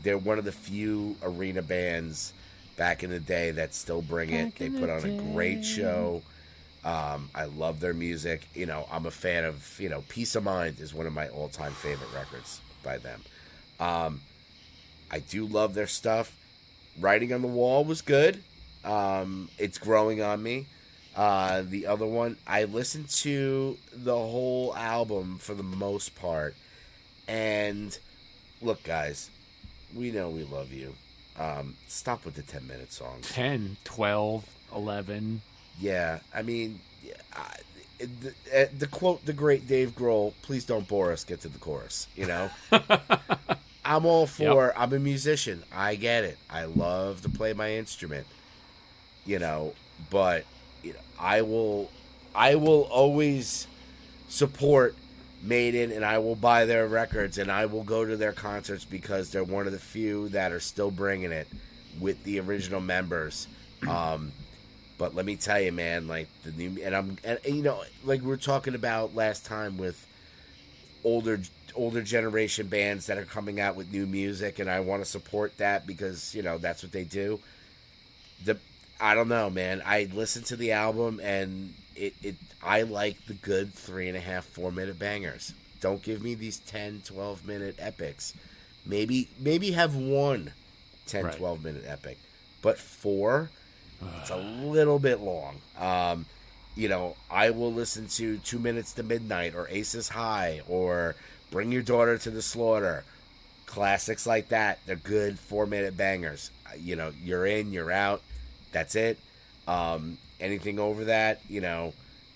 Speaker 1: They're one of the few arena bands back in the day that still bring it. They put on a great show. I love their music. I'm a fan of, Peace of Mind is one of my all-time favorite records by them. I do love their stuff. Writing on the Wall was good. It's growing on me. The other one, I listened to the whole album for the most part. And look, guys, we know we love you. Stop with the 10-minute songs.
Speaker 2: 10, 12, 11.
Speaker 1: Yeah, I mean, the quote the great Dave Grohl, please don't bore us, get to the chorus, I'm all for, yep. I'm a musician, I get it, I love to play my instrument, but I will always support Maiden, and I will buy their records, and I will go to their concerts because they're one of the few that are still bringing it with the original members. But let me tell you, man, like the new, like we were talking about last time with older generation bands that are coming out with new music, and I want to support that because that's what they do. I don't know, man. I listened to the album and I like the good 3.5, 4 minute bangers. Don't give me these 10, 12 minute epics. Maybe have one 10, right. 12 minute epic, but 4. It's a little bit long. I will listen to 2 Minutes to Midnight or Aces High or Bring Your Daughter to the Slaughter. Classics like that. They're good 4-minute bangers. You're in, you're out. That's it. Anything over that,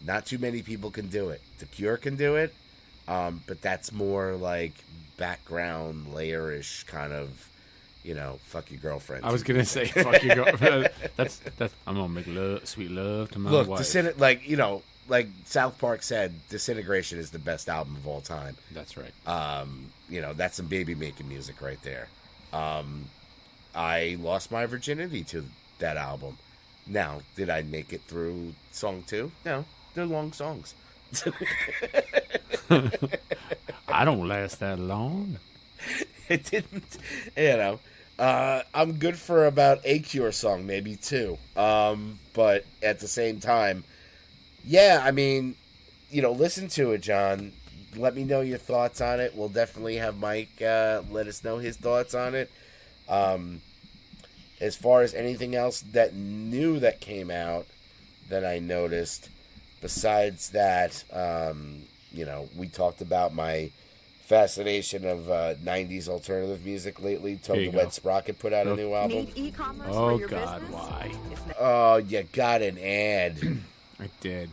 Speaker 1: not too many people can do it. The Cure can do it, but that's more like background layer-ish kind of, fuck your girlfriend.
Speaker 2: I was gonna say fuck your girlfriend. That's. I'm gonna make sweet love to my wife.
Speaker 1: Look, like South Park said, Disintegration is the best album of all time.
Speaker 2: That's right.
Speaker 1: That's some baby making music right there. I lost my virginity to that album. Now, did I make it through song 2? No, they're long songs.
Speaker 2: I don't last that long.
Speaker 1: It didn't, you know. I'm good for about a Cure song, maybe 2. But at the same time, yeah, I mean, listen to it, John. Let me know your thoughts on it. We'll definitely have Mike let us know his thoughts on it. As far as anything else that new that came out that I noticed, besides that, we talked about my fascination of 90s alternative music lately. Toad the Wet Sprocket put out a new album.
Speaker 4: Need e-commerce
Speaker 2: Oh,
Speaker 4: for your
Speaker 2: God,
Speaker 4: business?
Speaker 2: why?
Speaker 1: Oh, you got an ad.
Speaker 2: I did.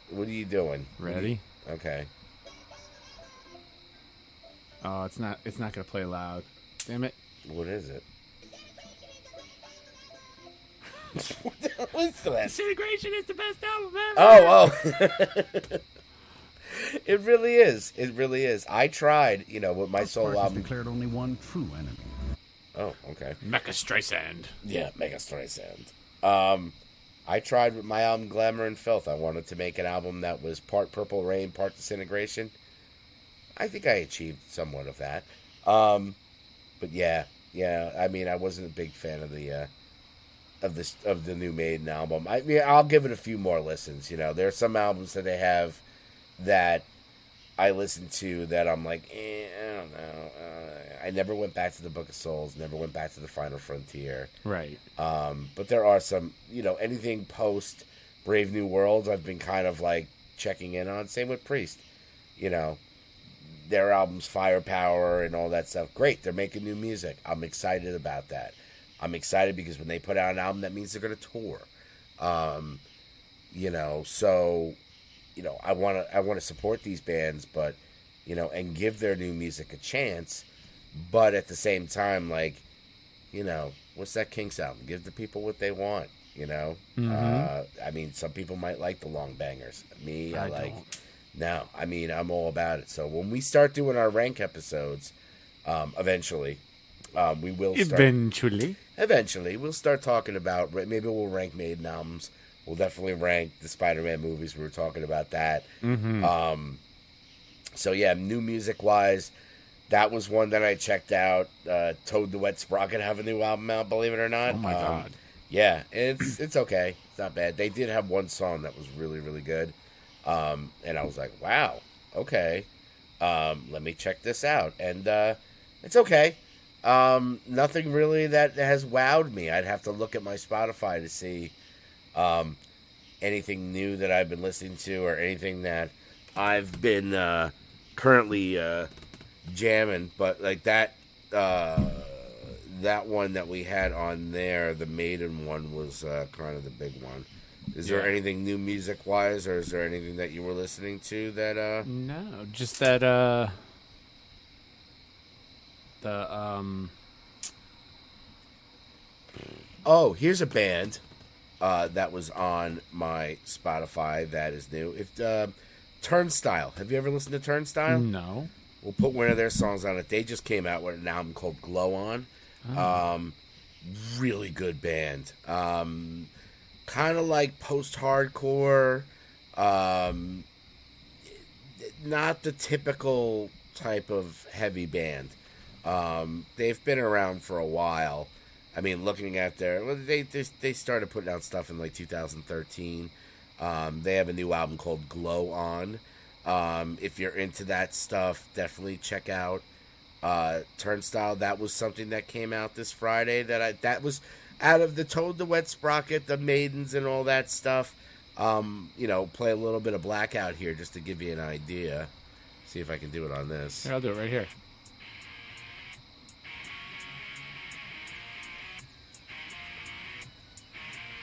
Speaker 1: What are you doing?
Speaker 2: Ready?
Speaker 1: Okay.
Speaker 2: Oh, it's not going to play loud. Damn it.
Speaker 1: What is it? What's that?
Speaker 2: Disintegration is the best album ever.
Speaker 1: Oh. It really is. It really is. I tried, with my solo album.
Speaker 5: Declared only one true enemy.
Speaker 1: Oh, okay.
Speaker 2: Mecha Streisand.
Speaker 1: Yeah, Mega Streisand. I tried with my album Glamour and Filth. I wanted to make an album that was part Purple Rain, part Disintegration. I think I achieved somewhat of that. But yeah. I mean, I wasn't a big fan of the new Maiden album. I'll give it a few more listens. There are some albums that they have that I listen to that I'm like, I don't know. I never went back to the Book of Souls, never went back to the Final Frontier.
Speaker 2: Right.
Speaker 1: But there are some, anything post Brave New World, I've been kind of like checking in on. Same with Priest. Their albums, Firepower and all that stuff. Great, they're making new music. I'm excited about that. I'm excited because when they put out an album, that means they're going to tour. So I want to support these bands, but and give their new music a chance. But at the same time, like, what's that Kinks album? Give the people what they want.
Speaker 2: Mm-hmm.
Speaker 1: I mean, some people might like the long bangers. Me, I like.
Speaker 2: Don't.
Speaker 1: No, I mean, I'm all about it. So when we start doing our rank episodes, eventually, we will start. Eventually, we'll start talking about. Maybe we'll rank Maiden albums. We'll definitely rank the Spider-Man movies. We were talking about that.
Speaker 2: Mm-hmm.
Speaker 1: So yeah, new music wise, that was one that I checked out. Toad the Wet Sprocket have a new album out. Believe it or not.
Speaker 2: Oh my God.
Speaker 1: Yeah, it's okay. It's not bad. They did have one song that was really, really good. And I was like, wow, okay. Let me check this out. And it's okay. Nothing really that has wowed me. I'd have to look at my Spotify to see anything new that I've been listening to or anything that I've been currently jamming. But like that one that we had on there, the Maiden one, was kind of the big one. Is there anything new music-wise, or is there anything that you were listening to that...
Speaker 2: No, just that,
Speaker 1: Oh, here's a band that was on my Spotify that is new. Turnstile. Have you ever listened to Turnstile?
Speaker 2: No.
Speaker 1: We'll put one of their songs on it. They just came out with an album called Glow On. Oh. Really good band. Kind of like post-hardcore, not the typical type of heavy band. They've been around for a while. I mean, looking at they started putting out stuff in like 2013. They have a new album called Glow On. If you're into that stuff, definitely check out Turnstile. That was something that came out this Friday that was out of the Toad the Wet Sprocket, the Maidens, and all that stuff. Play a little bit of Blackout here just to give you an idea. See if I can do it on this.
Speaker 2: Here, I'll do it right here.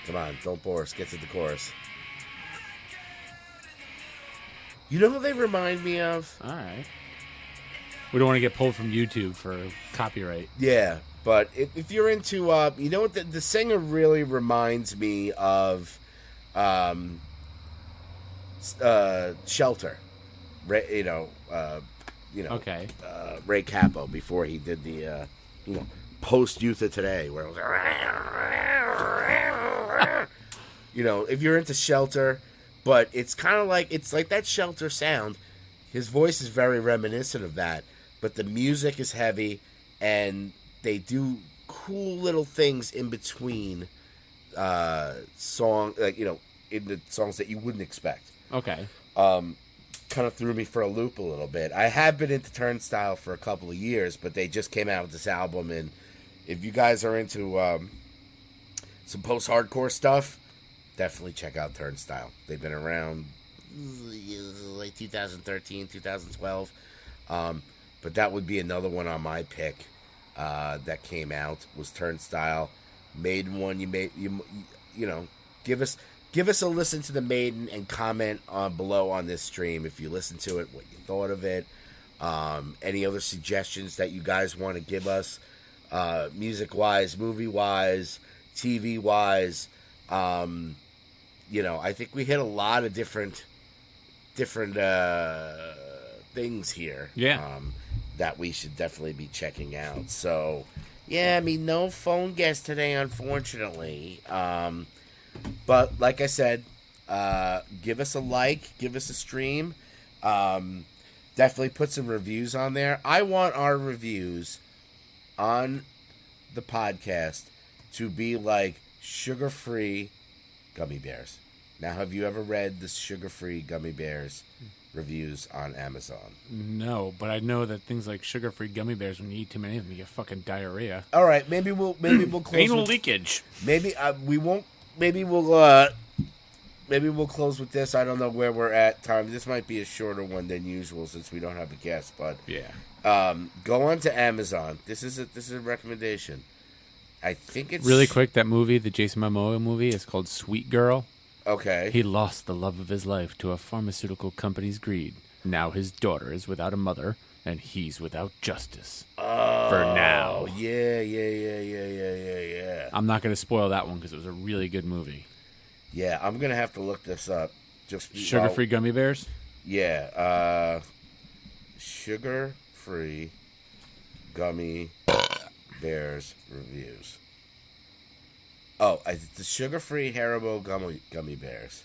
Speaker 1: Come on, don't bore us. Get to the chorus. You know who they remind me of?
Speaker 2: All right. We don't want to get pulled from YouTube for copyright.
Speaker 1: Yeah, but if you're into, you know what, the singer really reminds me of Shelter.
Speaker 2: Okay.
Speaker 1: Ray Cappo before he did the, post Youth of Today, where it was, if you're into Shelter, but it's kind of like, it's like that Shelter sound. His voice is very reminiscent of that, but the music is heavy, and they do cool little things in between in the songs that you wouldn't expect.
Speaker 2: Okay.
Speaker 1: Kind of threw me for a loop a little bit. I have been into Turnstile for a couple of years, but they just came out with this album, and if you guys are into some post-hardcore stuff, definitely check out Turnstile. They've been around like 2013, 2012, but that would be another one on my pick that came out was Turnstile. Maiden one, give us a listen to the Maiden and comment on below on this stream if you listen to it, what you thought of it, any other suggestions that you guys want to give us, music wise, movie wise, TV wise. I think we hit a lot of different things here.
Speaker 2: Yeah.
Speaker 1: That we should definitely be checking out. So, yeah, no phone guest today, unfortunately. But like I said, give us a like, give us a stream. Definitely put some reviews on there. I want our reviews on the podcast to be like sugar-free gummy bears. Now, have you ever read the sugar-free gummy bears reviews on Amazon?
Speaker 2: No, but I know that things like sugar-free gummy bears, when you eat too many of them, you get fucking diarrhea.
Speaker 1: All right, maybe we'll close.
Speaker 2: Anal leakage.
Speaker 1: Maybe we won't. Maybe we'll close with this. I don't know where we're at time. This might be a shorter one than usual since we don't have a guest. But
Speaker 2: yeah,
Speaker 1: go on to Amazon. This is a recommendation. I think it's
Speaker 2: really quick. That movie, the Jason Momoa movie, is called Sweet Girl.
Speaker 1: Okay.
Speaker 2: He lost the love of his life to a pharmaceutical company's greed. Now his daughter is without a mother, and he's without justice.
Speaker 1: Oh,
Speaker 2: for now.
Speaker 1: Yeah.
Speaker 2: I'm not going to spoil that one because it was a really good movie.
Speaker 1: Yeah, I'm going to have to look this up. Just
Speaker 2: Sugar-free gummy bears?
Speaker 1: Yeah. Sugar-free gummy bears reviews. Oh, the sugar-free Haribo gummy bears.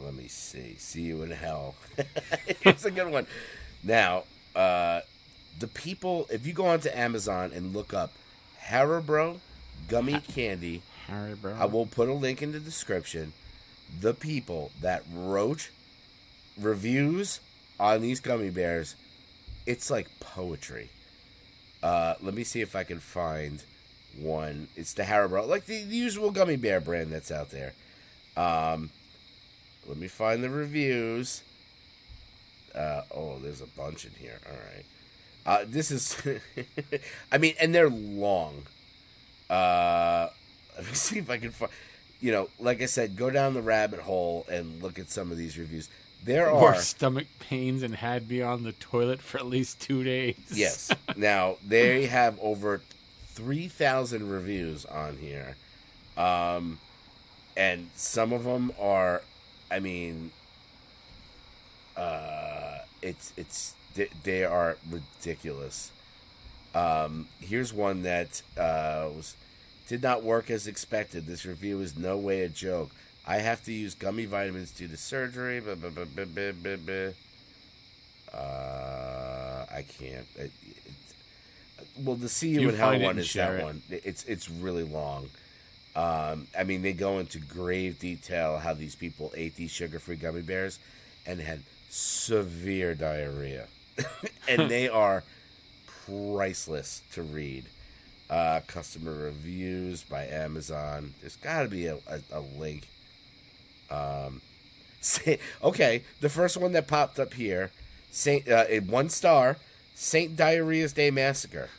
Speaker 1: Let me see. See you in hell. It's a good one. Now, the people, if you go onto Amazon and look up Haribo gummy candy,
Speaker 2: Haribo.
Speaker 1: I will put a link in the description. The people that wrote reviews on these gummy bears, it's like poetry. Let me see if I can find one. It's the Haribo, like the usual gummy bear brand that's out there. Let me find the reviews. There's a bunch in here. All right. This is, and they're long. Let me see if I can find, like I said, go down the rabbit hole and look at some of these reviews. There are
Speaker 2: stomach pains and had me on the toilet for at least 2 days.
Speaker 1: Yes. Now, they have over 3,000 reviews on here. And some of them are, they are ridiculous. Here's one that did not work as expected. This review is no way a joke. I have to use gummy vitamins due to surgery. I can't. The See You in Hell one is that one. It's really long. They go into grave detail how these people ate these sugar-free gummy bears and had severe diarrhea. And they are priceless to read. Customer reviews by Amazon. There's got to be a link. Okay, the first one that popped up here, in 1 star, St. Diarrhea's Day Massacre.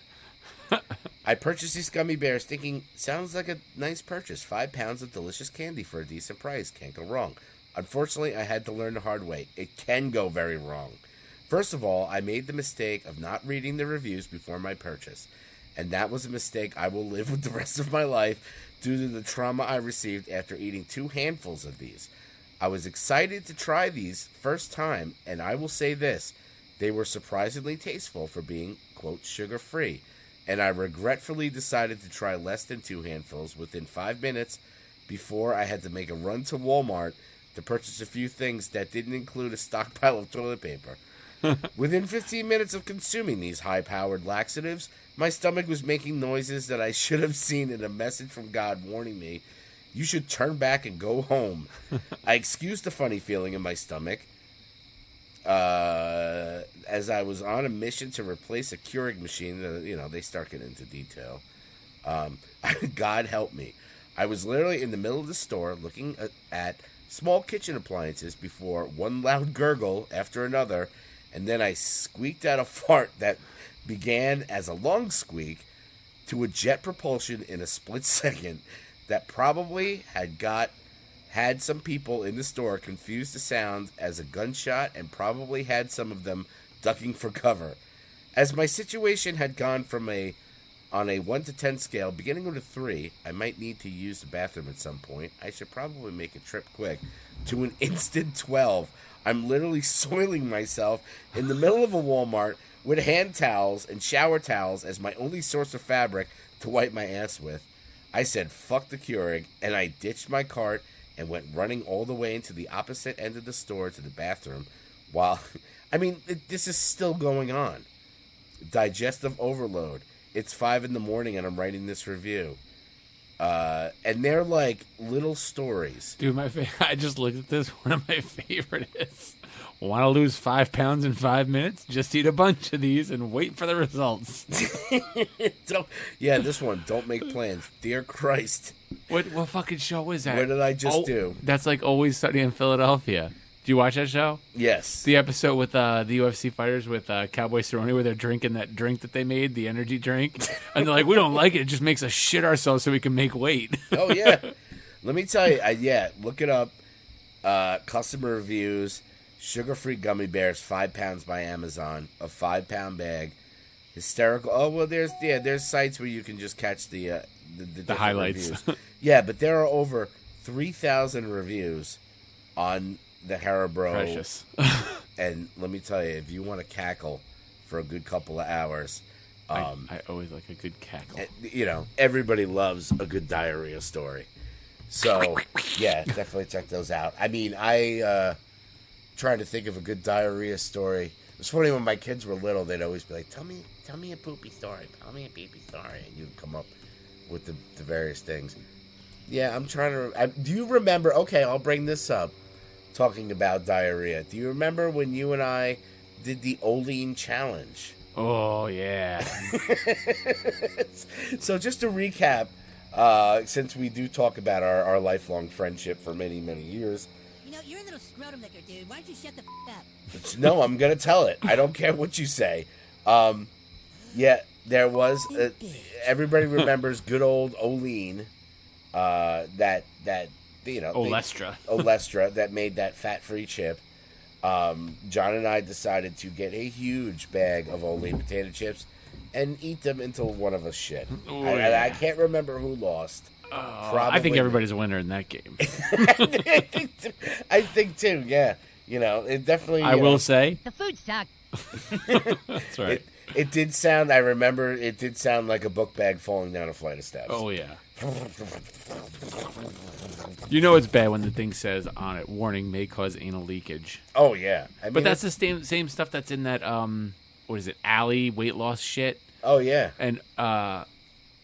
Speaker 1: I purchased these gummy bears thinking, sounds like a nice purchase. 5 pounds of delicious candy for a decent price. Can't go wrong. Unfortunately, I had to learn the hard way. It can go very wrong. First of all, I made the mistake of not reading the reviews before my purchase. And that was a mistake I will live with the rest of my life due to the trauma I received after eating 2 handfuls of these. I was excited to try these first time, and I will say this. They were surprisingly tasteful for being, quote, sugar-free, and I regretfully decided to try less than 2 handfuls within 5 minutes before I had to make a run to Walmart to purchase a few things that didn't include a stockpile of toilet paper. Within 15 minutes of consuming these high-powered laxatives, my stomach was making noises that I should have seen in a message from God warning me, you should turn back and go home. I excused the funny feeling in my stomach as I was on a mission to replace a Keurig machine. They start getting into detail. God help me. I was literally in the middle of the store looking at small kitchen appliances before one loud gurgle after another, and then I squeaked out a fart that began as a long squeak to a jet propulsion in a split second that probably had some people in the store confuse the sound as a gunshot and probably had some of them ducking for cover. As my situation had gone on a 1 to 10 scale, beginning with a 3, I might need to use the bathroom at some point. I should probably make a trip quick, to an instant 12. I'm literally soiling myself in the middle of a Walmart with hand towels and shower towels as my only source of fabric to wipe my ass with. I said, fuck the Keurig, and I ditched my cart and went running all the way into the opposite end of the store to the bathroom while... this is still going on. Digestive overload. It's 5 a.m. and I'm writing this review. And they're like little stories.
Speaker 2: Dude, I just looked at this. One of my favorite is, want to lose 5 pounds in 5 minutes? Just eat a bunch of these and wait for the results.
Speaker 1: This one, don't make plans. Dear Christ.
Speaker 2: What fucking show is that?
Speaker 1: What did I just do?
Speaker 2: That's like Always Sunny in Philadelphia. Do you watch that show?
Speaker 1: Yes.
Speaker 2: The episode with the UFC fighters with Cowboy Cerrone where they're drinking that drink that they made, the energy drink. And they're like, we don't like it. It just makes us shit ourselves so we can make weight.
Speaker 1: Oh, yeah. Let me tell you. Look it up. Customer reviews. Sugar-free gummy bears, 5 pounds by Amazon. A 5-pound bag. Hysterical. Oh, well, there's sites where you can just catch the
Speaker 2: highlights.
Speaker 1: Yeah, but there are over 3,000 reviews on the Haribo.
Speaker 2: Precious.
Speaker 1: And let me tell you, if you want to cackle for a good couple of hours,
Speaker 2: I always like a good cackle.
Speaker 1: Everybody loves a good diarrhea story. So yeah, definitely check those out. I trying to think of a good diarrhea story. It was funny when my kids were little; they'd always be like, "Tell me a poopy story. Tell me a poopy story," and you'd come up with the various things. Yeah, I'm trying to. Do you remember? Okay, I'll bring this up. Talking about diarrhea. Do you remember when you and I did the Olean challenge?
Speaker 2: Oh, yeah.
Speaker 1: So just to recap, since we do talk about our lifelong friendship for many, many years.
Speaker 4: You're a little scrotum licker, dude. Why don't you shut the up?
Speaker 1: No, I'm going to tell it. I don't care what you say. There was... everybody remembers good old Olean. Olestra that made that fat-free chip. John and I decided to get a huge bag of Olean potato chips and eat them until one of us shit. I can't remember who lost.
Speaker 2: I think everybody's a winner in that game.
Speaker 1: I think too. Yeah, it definitely.
Speaker 2: I will say
Speaker 4: the food sucked.
Speaker 2: That's right.
Speaker 1: It did sound. I remember it did sound like a book bag falling down a flight of steps.
Speaker 2: Oh yeah. It's bad when the thing says on it, warning may cause anal leakage.
Speaker 1: Oh yeah.
Speaker 2: But that's the same stuff that's in that what is it, Alley weight loss shit.
Speaker 1: Oh yeah.
Speaker 2: And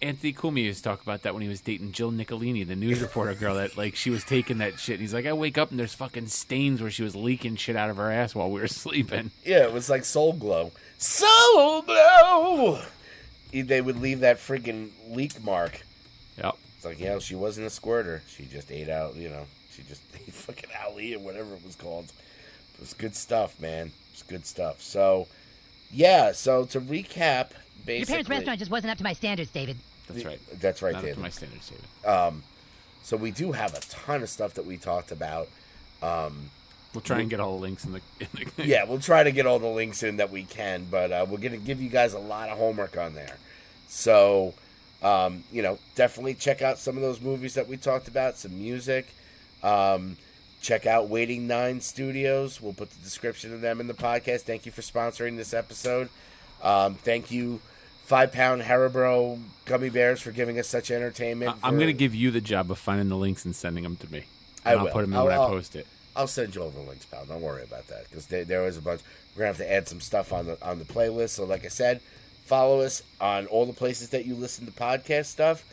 Speaker 2: Anthony Cumia used to talk about that when he was dating Jill Nicolini, the news reporter girl that she was taking that shit. He's like, I wake up and there's fucking stains where she was leaking shit out of her ass while we were sleeping.
Speaker 1: Yeah, it was like Soul Glow. Soul Glow! They would leave that freaking leak mark.
Speaker 2: Yep.
Speaker 1: It's like, she wasn't a squirter. She just ate out, she just ate fucking Ali or whatever it was called. It was good stuff, man. It's good stuff. So, yeah, so to recap, basically...
Speaker 4: Your parents' restaurant just wasn't up to my standards, David.
Speaker 2: That's right.
Speaker 1: That's right,
Speaker 2: Not
Speaker 1: David.
Speaker 2: up to my standards, David.
Speaker 1: So we do have a ton of stuff that we talked about.
Speaker 2: We'll try and get all the links in the
Speaker 1: Yeah, we'll try to get all the links in that we can, but we're going to give you guys a lot of homework on there. So... definitely check out some of those movies that we talked about, some music. check out Waiting 9 Studios. We'll put the description of them in the podcast. Thank you for sponsoring this episode. Thank you, 5 Pound Haribo Gummy Bears, for giving us such entertainment.
Speaker 2: I'm going to give you the job of finding the links and sending them to me.
Speaker 1: I
Speaker 2: And I'll
Speaker 1: will.
Speaker 2: put them in when I post it.
Speaker 1: I'll send you all the links, pal. Don't worry about that, because there was a bunch. We're gonna have to add some stuff on the playlist. So, like I said, follow us on all the places that you listen to podcast stuff.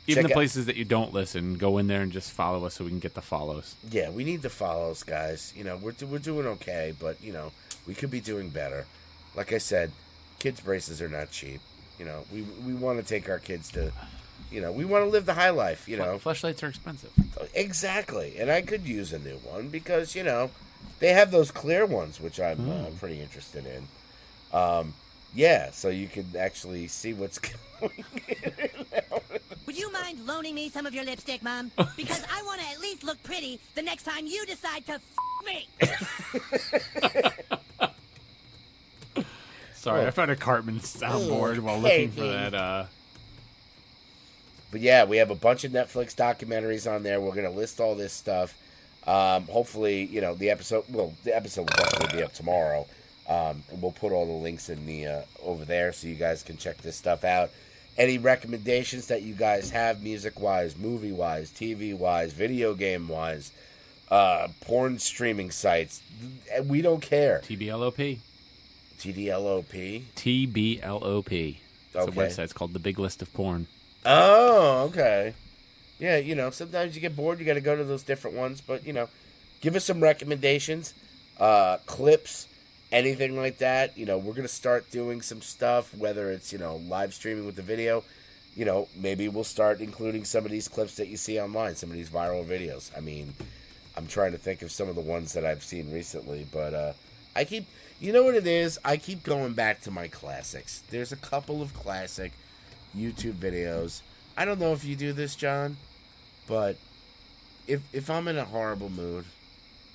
Speaker 2: Even
Speaker 1: Check
Speaker 2: the
Speaker 1: out-
Speaker 2: places that you don't listen, go in there and just follow us so we can get the follows.
Speaker 1: Yeah, we need the follows, guys. You know, we're doing okay, but you know, we could be doing better. Like I said, kids' braces are not cheap. You know, we want to take our kids to, you know, we want to live the high life. You know,
Speaker 2: Fleshlights are expensive.
Speaker 1: exactly. And I could use a new one because you know they have those clear ones, which I'm pretty interested in. Yeah, so you can actually see what's going on.
Speaker 4: Would you mind loaning me some of your lipstick, Mom? Because I want to at least look pretty the next time you decide to me.
Speaker 2: Sorry, I found a Cartman soundboard while looking for that.
Speaker 1: But yeah, we have a bunch of Netflix documentaries on there. We're going to list all this stuff. Hopefully, you know, the episode will definitely be up tomorrow. And we'll put all the links in the over there so you guys can check this stuff out. Any recommendations that you guys have, music-wise, movie-wise, TV-wise, video game-wise, porn streaming sites, we don't care.
Speaker 2: TBLOP.
Speaker 1: TDLOP?
Speaker 2: TBLOP. It's a
Speaker 1: Okay.
Speaker 2: website. It's called The Big List of Porn.
Speaker 1: Oh, okay. Yeah, you know, sometimes you get bored, you got to go to those different ones, but, you know, give us some recommendations, clips, anything like that. You know, we're going to start doing some stuff, whether it's, you know, live streaming with the video. You know, maybe we'll start including some of these clips that you see online, some of these viral videos. I mean, I'm trying to think of some of the ones that I've seen recently, but I keep, you know what it is? I keep going back to my classics. There's a couple of classic YouTube videos. I don't know if you do this, John, but if I'm in a horrible mood,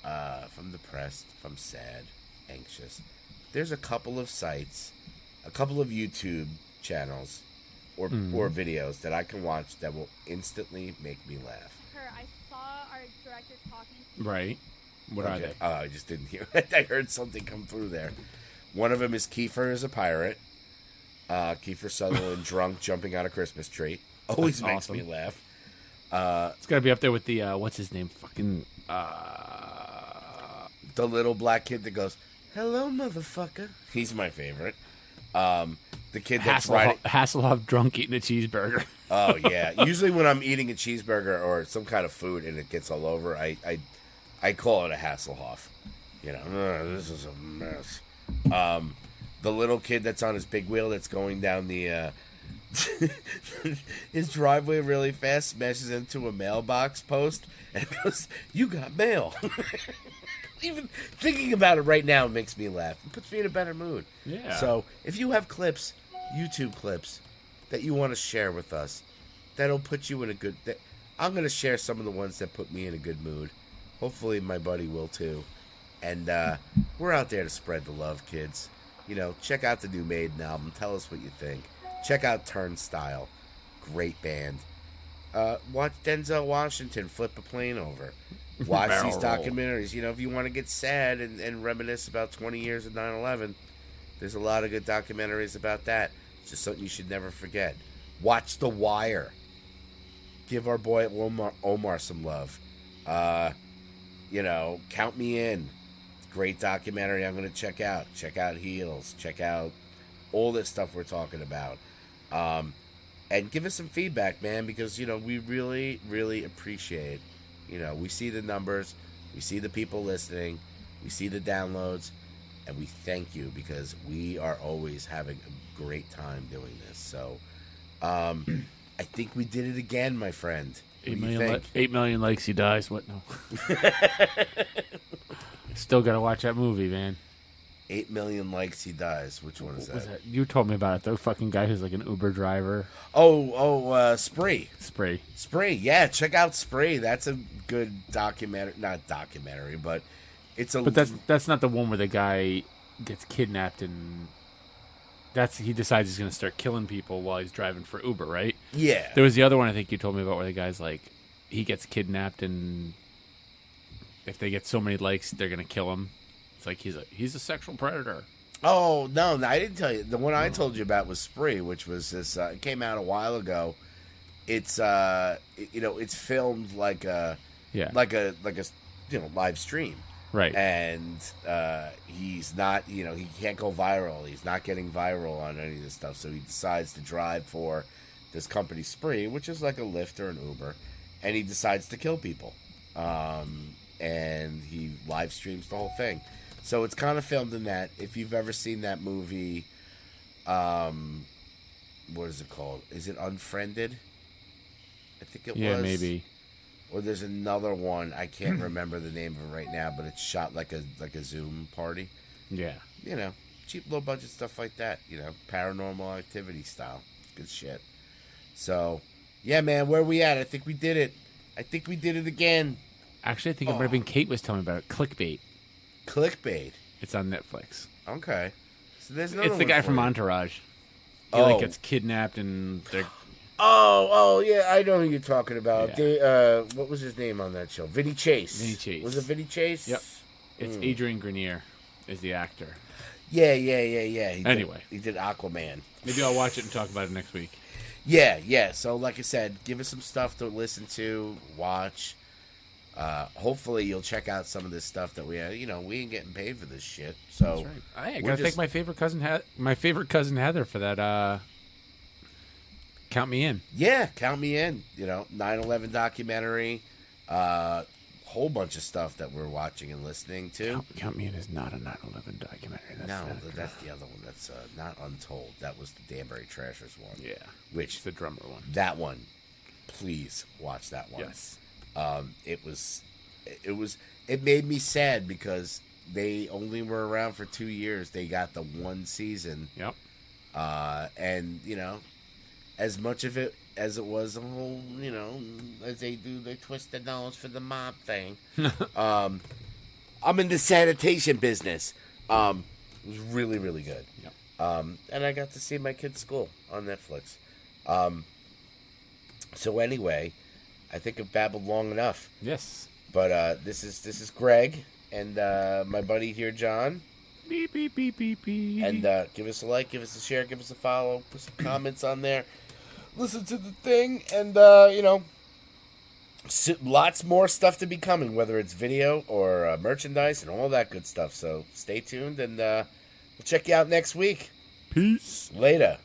Speaker 1: if I'm depressed, if I'm sad, anxious, there's a couple of sites, a couple of YouTube channels or videos that I can watch that will instantly make me laugh.
Speaker 5: I saw our director talking.
Speaker 2: Right. What are they?
Speaker 1: Oh, I just didn't hear it. I heard something come through there. One of them is Kiefer is a pirate. Kiefer Sutherland drunk jumping on a Christmas tree. Always
Speaker 2: That's
Speaker 1: makes
Speaker 2: awesome.
Speaker 1: me laugh.
Speaker 2: It's got to be up there with the, what's his name? Fucking,
Speaker 1: The little black kid that goes, "Hello, motherfucker." He's my favorite. The kid that's riding.
Speaker 2: Hasselhoff drunk eating a cheeseburger.
Speaker 1: Oh yeah. Usually when I'm eating a cheeseburger or some kind of food and it gets all over, I call it a Hasselhoff. You know, this is a mess. The little kid that's on his big wheel that's going down the his driveway really fast, smashes into a mailbox post and goes, "You got mail." Even thinking about it right now makes me laugh. It puts me in a better mood.
Speaker 2: Yeah.
Speaker 1: So if you have clips, YouTube clips, that you want to share with us, that'll put you in a good... I'm going to share some of the ones that put me in a good mood. Hopefully my buddy will too. And we're out there to spread the love, kids. You know, check out the new Maiden album. Tell us what you think. Check out Turnstile. Great band. Watch Denzel Washington flip a plane over. Watch these documentaries. You know, if you want to get sad and reminisce about 20 years of 9/11, there's a lot of good documentaries about that. It's just something you should never forget. Watch The Wire. Give our boy Omar some love. You know, Count Me In. Great documentary I'm going to check out. Check out Heels. Check out all this stuff we're talking about. And give us some feedback, man, because, you know, we really, really appreciate, you know, we see the numbers, we see the people listening, we see the downloads, and we thank you because we are always having a great time doing this. So, I think we did it again, my friend. What do you think?
Speaker 2: 8 million likes, he dies. What? No. Still got to watch that movie, man.
Speaker 1: 8 million likes, he dies. Which one is
Speaker 2: What was
Speaker 1: that?
Speaker 2: that? You told me about it. The fucking guy who's like an Uber driver.
Speaker 1: Spree.
Speaker 2: Spree.
Speaker 1: Yeah, check out Spree. That's a good documentary. Not documentary, but it's a...
Speaker 2: But that's not the one where the guy gets kidnapped and he decides he's going to start killing people while he's driving for Uber, right?
Speaker 1: Yeah.
Speaker 2: There was the other one I think you told me about where the guy's like, he gets kidnapped and if they get so many likes, they're gonna kill him. It's like he's a sexual predator.
Speaker 1: Oh no, I didn't tell you. The one I told you about was Spree, which was this. It came out a while ago. It's it's filmed like a live stream,
Speaker 2: Right.
Speaker 1: And he's not, he can't go viral. He's not getting viral on any of this stuff. So he decides to drive for this company Spree, which is like a Lyft or an Uber, and he decides to kill people. And he live streams the whole thing. So it's kind of filmed in that. If you've ever seen that movie, what is it called? Is it Unfriended? I think it was.
Speaker 2: Yeah, maybe.
Speaker 1: Or there's another one. I can't remember the name of it right now, but it's shot like a Zoom party.
Speaker 2: Yeah.
Speaker 1: Cheap, low budget stuff like that. Paranormal Activity style. Good shit. So, yeah, man, where we at? I think we did it. I think we did it again.
Speaker 2: Actually, I think it might have been Kate was telling me about it. Clickbait.
Speaker 1: Clickbait.
Speaker 2: It's on Netflix.
Speaker 1: Okay. So there's
Speaker 2: It's the guy from Entourage. He gets kidnapped and they're...
Speaker 1: Oh, yeah, I know who you're talking about.
Speaker 2: Yeah.
Speaker 1: What was his name on that show? Vinny Chase.
Speaker 2: Vinny Chase.
Speaker 1: Was it Vinny Chase?
Speaker 2: Yep. It's Adrian Grenier is the actor.
Speaker 1: Yeah.
Speaker 2: Anyway.
Speaker 1: He did Aquaman.
Speaker 2: Maybe I'll watch it and talk about it next week.
Speaker 1: Yeah. So, like I said, give us some stuff to listen to, watch. Hopefully, you'll check out some of this stuff that we have. We ain't getting paid for this shit. So,
Speaker 2: that's right. I gotta thank my favorite cousin Heather for that. Count me in.
Speaker 1: Yeah, count me in. 9/11 documentary, whole bunch of stuff that we're watching and listening to.
Speaker 2: Count me in is not a 9/11 documentary.
Speaker 1: That's the other one. That's not Untold. That was the Danbury Trashers one.
Speaker 2: Yeah,
Speaker 1: which
Speaker 2: it's the drummer one.
Speaker 1: That one, please watch that one.
Speaker 2: Yes.
Speaker 1: It made me sad because they only were around for 2 years. They got the one season.
Speaker 2: Yep.
Speaker 1: And as much of it as it was a whole, as they do, they twist the nose for the mob thing. I'm in the sanitation business. It was really, really good.
Speaker 2: Yep.
Speaker 1: And I got to see my kid's school on Netflix. So anyway, I think I've babbled long enough.
Speaker 2: Yes.
Speaker 1: But this is Greg and my buddy here, John.
Speaker 2: Beep, beep, beep, beep, beep.
Speaker 1: And give us a like, give us a share, give us a follow, put some comments on there. Listen to the thing, and, lots more stuff to be coming, whether it's video or merchandise and all that good stuff. So stay tuned, and we'll check you out next week.
Speaker 2: Peace.
Speaker 1: Later.